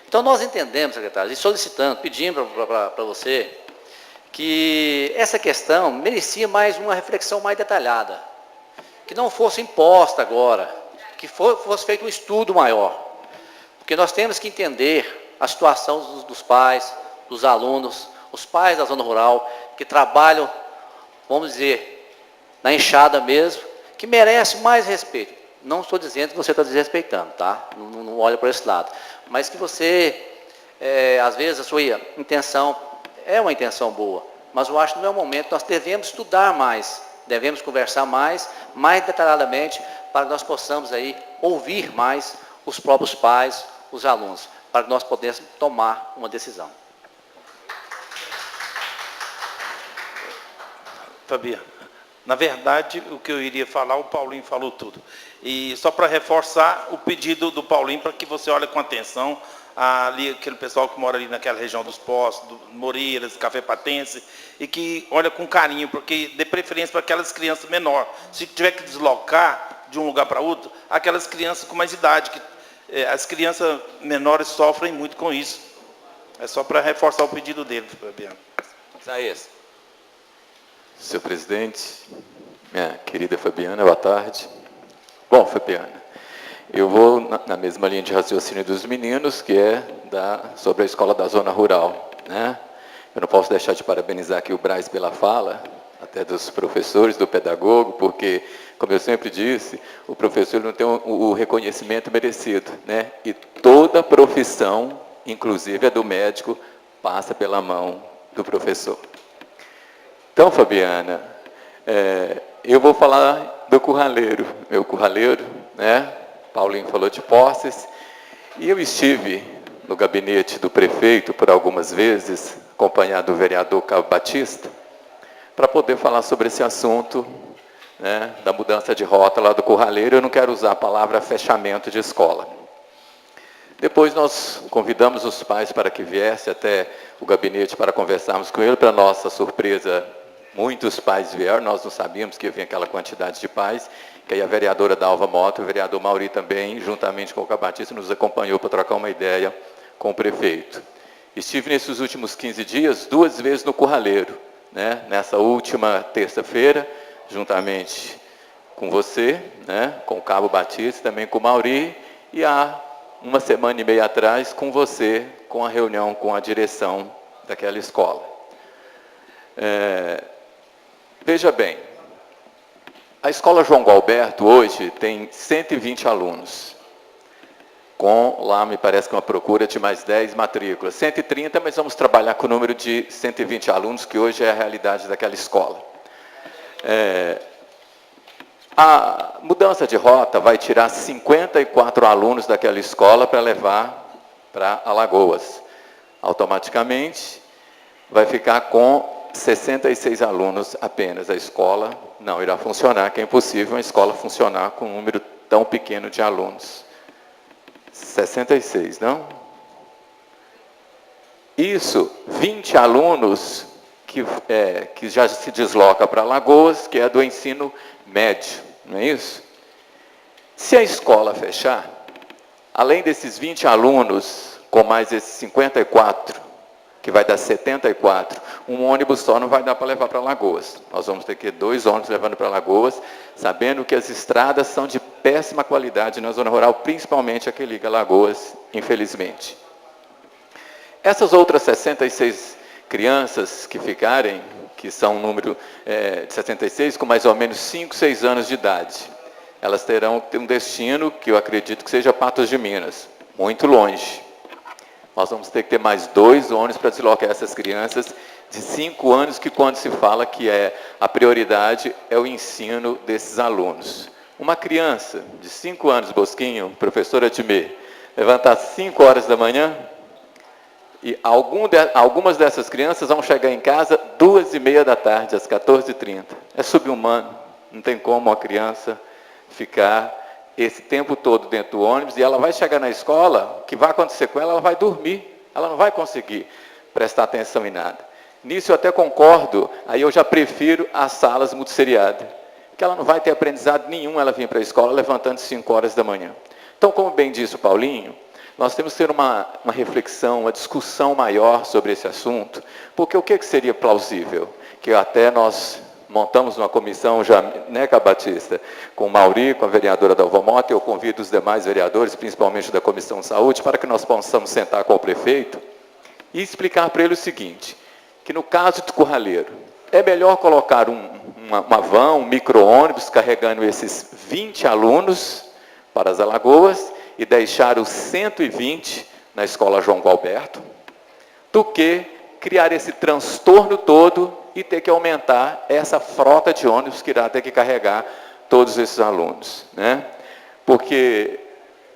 Então, nós entendemos, secretário, e solicitando, pedindo para você, que essa questão merecia mais uma reflexão mais detalhada, que não fosse imposta agora, que fosse feito um estudo maior, porque nós temos que entender a situação dos pais, dos alunos, os pais da zona rural, que trabalham, vamos dizer, na enxada mesmo, que merece mais respeito. Não estou dizendo que você está desrespeitando, tá? Não olha por esse lado. Mas que você, às vezes, a sua intenção é uma intenção boa, mas eu acho que não é o momento. Nós devemos estudar mais, devemos conversar mais detalhadamente, para que nós possamos aí ouvir mais os próprios pais, os alunos, para que nós possamos tomar uma decisão. Fabiana, na verdade, o que eu iria falar, o Paulinho falou tudo. E só para reforçar o pedido do Paulinho, para que você olhe com atenção ali, aquele pessoal que mora ali naquela região dos Poços, do Moreiras, Café Patense, e que olha com carinho, porque dê preferência para aquelas crianças menores. Se tiver que deslocar de um lugar para outro, aquelas crianças com mais idade, que as crianças menores sofrem muito com isso. É só para reforçar o pedido dele, Fabiano. Isaías. Senhor presidente, minha querida Fabiana, boa tarde. Bom, Fabiana, eu vou na mesma linha de raciocínio dos meninos, que é sobre a escola da zona rural, né? Eu não posso deixar de parabenizar aqui o Braz pela fala, até dos professores, do pedagogo, porque, como eu sempre disse, o professor não tem o reconhecimento merecido, né? E toda profissão, inclusive a do médico, passa pela mão do professor. Então, Fabiana, eu vou falar do curraleiro, meu curraleiro, né? Paulinho falou de Poços, e eu estive no gabinete do prefeito por algumas vezes, acompanhado do vereador Cabo Batista, para poder falar sobre esse assunto, né, da mudança de rota lá do curraleiro. Eu não quero usar a palavra fechamento de escola. Depois nós convidamos os pais para que viessem até o gabinete para conversarmos com ele. Para nossa surpresa, muitos pais vieram, nós não sabíamos que ia vir aquela quantidade de pais, que aí a vereadora Dalva Mota, o vereador Mauri também, juntamente com o Cabo Batista, nos acompanhou para trocar uma ideia com o prefeito. Estive nesses últimos 15 dias 2 vezes no curraleiro, né? Nessa última terça-feira, juntamente com você, né? Com o Cabo Batista, também com o Mauri, e há 1 semana e meia atrás com você, com a reunião com a direção daquela escola. Veja bem, a escola João Gualberto hoje tem 120 alunos, com lá me parece que uma procura de mais 10 matrículas, 130, mas vamos trabalhar com o número de 120 alunos, que hoje é a realidade daquela escola. A mudança de rota vai tirar 54 alunos daquela escola para levar para Alagoas. Automaticamente, vai ficar com 66 alunos apenas. A escola não irá funcionar, que é impossível uma escola funcionar com um número tão pequeno de alunos. 66, não? Isso, 20 alunos que já se desloca para Alagoas, que é do ensino médio, não é isso? Se a escola fechar, além desses 20 alunos, com mais esses 54, que vai dar 74, um ônibus só não vai dar para levar para Alagoas. Nós vamos ter que ter 2 ônibus levando para Alagoas, sabendo que as estradas são de péssima qualidade na zona rural, principalmente a que liga Alagoas, infelizmente. Essas outras 66 crianças que ficarem, que são um número de 66, com mais ou menos 5, 6 anos de idade, elas terão um destino que eu acredito que seja Patos de Minas, muito longe. Nós vamos ter que ter mais 2 ônibus para deslocar essas crianças de 5 anos, que quando se fala que a prioridade é o ensino desses alunos. Uma criança de 5 anos, Bosquinho, professora Timê, levantar às 5 horas da manhã, e algumas dessas crianças vão chegar em casa 2h30 da tarde, às 14h30. É subhumano, não tem como uma criança ficar esse tempo todo dentro do ônibus, e ela vai chegar na escola, o que vai acontecer com ela, ela vai dormir, ela não vai conseguir prestar atenção em nada. Nisso eu até concordo, aí eu já prefiro as salas multisseriadas, porque ela não vai ter aprendizado nenhum, ela vir para a escola levantando 5 horas da manhã. Então, como bem disse o Paulinho, nós temos que ter uma reflexão, uma discussão maior sobre esse assunto, porque o que seria plausível? Que até nós montamos uma comissão, já, né, Batista, com o Mauri, com a vereadora Dalva Mota, e eu convido os demais vereadores, principalmente da Comissão de Saúde, para que nós possamos sentar com o prefeito e explicar para ele o seguinte, que no caso de Curraleiro, é melhor colocar uma van, um micro-ônibus, carregando esses 20 alunos para as Alagoas, e deixar os 120 na escola João Gualberto, do que criar esse transtorno todo e ter que aumentar essa frota de ônibus que irá ter que carregar todos esses alunos, né? Porque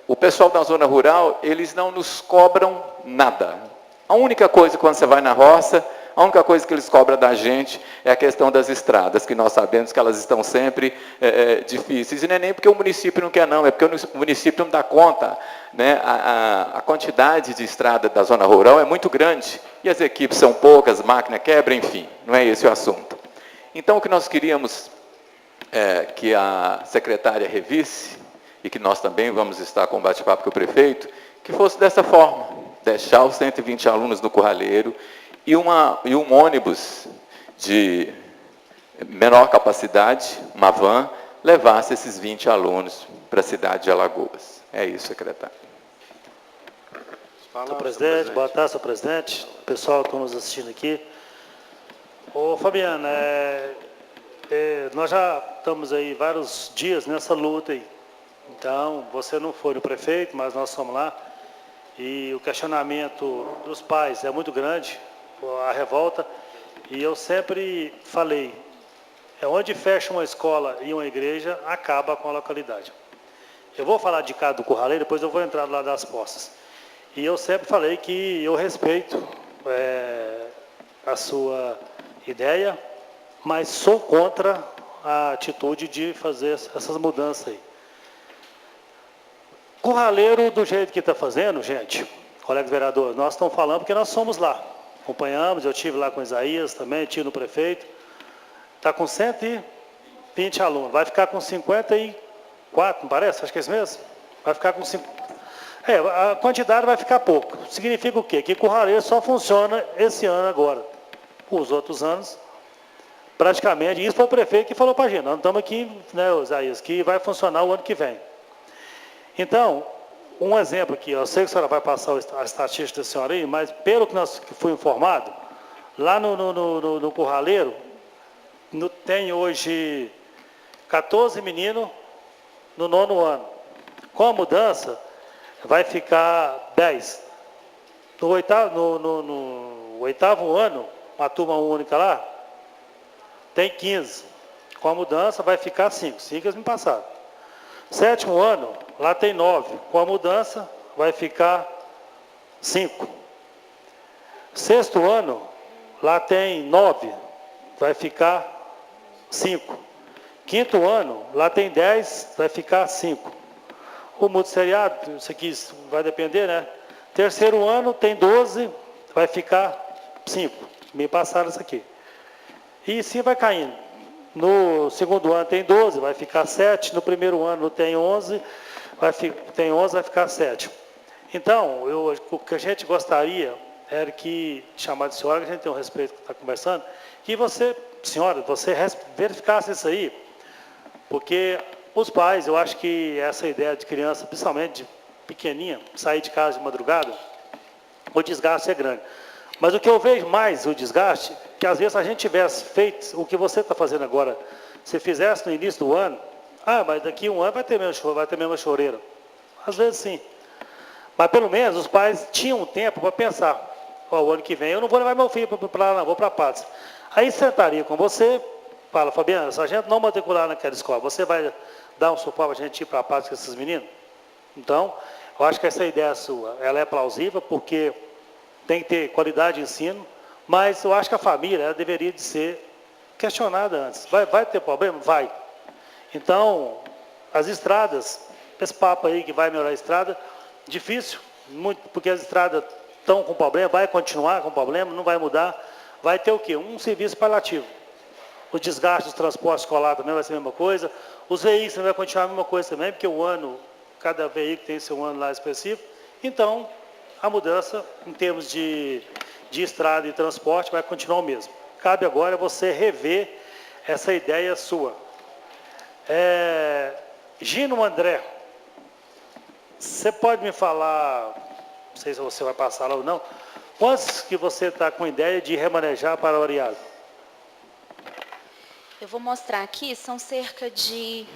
o pessoal da zona rural, eles não nos cobram nada. A única coisa, quando você vai na roça, a única coisa que eles cobram da gente é a questão das estradas, que nós sabemos que elas estão sempre difíceis. E não é nem porque o município não quer, não, é porque o município não dá conta, né? A quantidade de estrada da zona rural é muito grande, e as equipes são poucas, máquina quebra, enfim, não é esse o assunto. Então, o que nós queríamos que a secretária revisse, e que nós também vamos estar com bate-papo com o prefeito, que fosse dessa forma, deixar os 120 alunos no Curraleiro, e um ônibus de menor capacidade, uma van, levasse esses 20 alunos para a cidade de Alagoas. É isso, secretário. Senhor presidente, boa tarde, senhor presidente, pessoal que está nos assistindo aqui. Ô, Fabiana, nós já estamos aí vários dias nessa luta aí. Então, você não foi no prefeito, mas nós fomos lá. E o questionamento dos pais é muito grande, a revolta, e eu sempre falei, onde fecha uma escola e uma igreja, acaba com a localidade. Eu vou falar de cá do Curraleiro, depois eu vou entrar lá das Poças. E eu sempre falei que eu respeito a sua ideia, mas sou contra a atitude de fazer essas mudanças aí. Curraleiro, do jeito que está fazendo, gente, colegas vereadores, nós estamos falando porque nós somos lá. Acompanhamos, eu estive lá com o Isaías também, estive no prefeito. Está com 120 alunos, vai ficar com 54, não parece? Acho que é isso mesmo? Vai ficar com 5. A quantidade vai ficar pouco. Significa o quê? Que Curraleiro só funciona esse ano agora. Os outros anos, praticamente, isso foi o prefeito que falou para a gente. Nós estamos aqui, né, Isaías, que vai funcionar o ano que vem. Então, um exemplo aqui, eu sei que a senhora vai passar a estatística da senhora aí, mas pelo que nós fui informado, lá no Curraleiro, tem hoje 14 meninos no 9º ano. Com a mudança, vai ficar 10. No 8º ano, uma turma única lá, tem 15. Com a mudança, vai ficar 5. 5 eles me passaram. 7º ano, lá tem 9. Com a mudança, vai ficar 5. 6º ano, lá tem 9, vai ficar 5. Quinto ano, lá tem 10, vai ficar 5. O multisseriado, isso aqui vai depender, né? Terceiro ano tem 12, vai ficar 5. Me passaram isso aqui. E sim vai caindo. No segundo ano tem 12, vai ficar 7. No primeiro ano tem 11, vai ficar 7. Então, o que a gente gostaria era que, chamar de senhora, que a gente tem um respeito que está conversando, que você, senhora, você verificasse isso aí, porque os pais, eu acho que essa ideia de criança, principalmente de pequenininha, sair de casa de madrugada, o desgaste é grande. Mas o que eu vejo mais, o desgaste, que às vezes se a gente tivesse feito o que você está fazendo agora, se fizesse no início do ano, mas daqui a um ano vai ter mesmo choreira. Às vezes sim. Mas pelo menos os pais tinham tempo para pensar, o ano que vem eu não vou levar meu filho para lá, não, vou para a Pátria. Aí sentaria com você, fala, Fabiana, se a gente não matricular naquela escola, você vai dar um suporte para a gente ir para a Pátria com esses meninos? Então, eu acho que essa ideia sua, ela é plausível, porque tem que ter qualidade de ensino, mas eu acho que a família ela deveria de ser questionada antes. Vai ter problema? Vai. Então, as estradas, esse papo aí que vai melhorar a estrada, difícil, muito, porque as estradas estão com problema, vai continuar com problema, não vai mudar. Vai ter o quê? Um serviço paliativo. O desgaste do transporte escolar também vai ser a mesma coisa. Os veículos também vai continuar a mesma coisa também, porque o ano, cada veículo tem seu ano lá específico. Então, a mudança em termos de estrada e transporte vai continuar o mesmo. Cabe agora você rever essa ideia sua. Gino André, você pode me falar, não sei se você vai passar lá ou não, quantos que você está com ideia de remanejar para Oriado? Eu vou mostrar aqui, são cerca de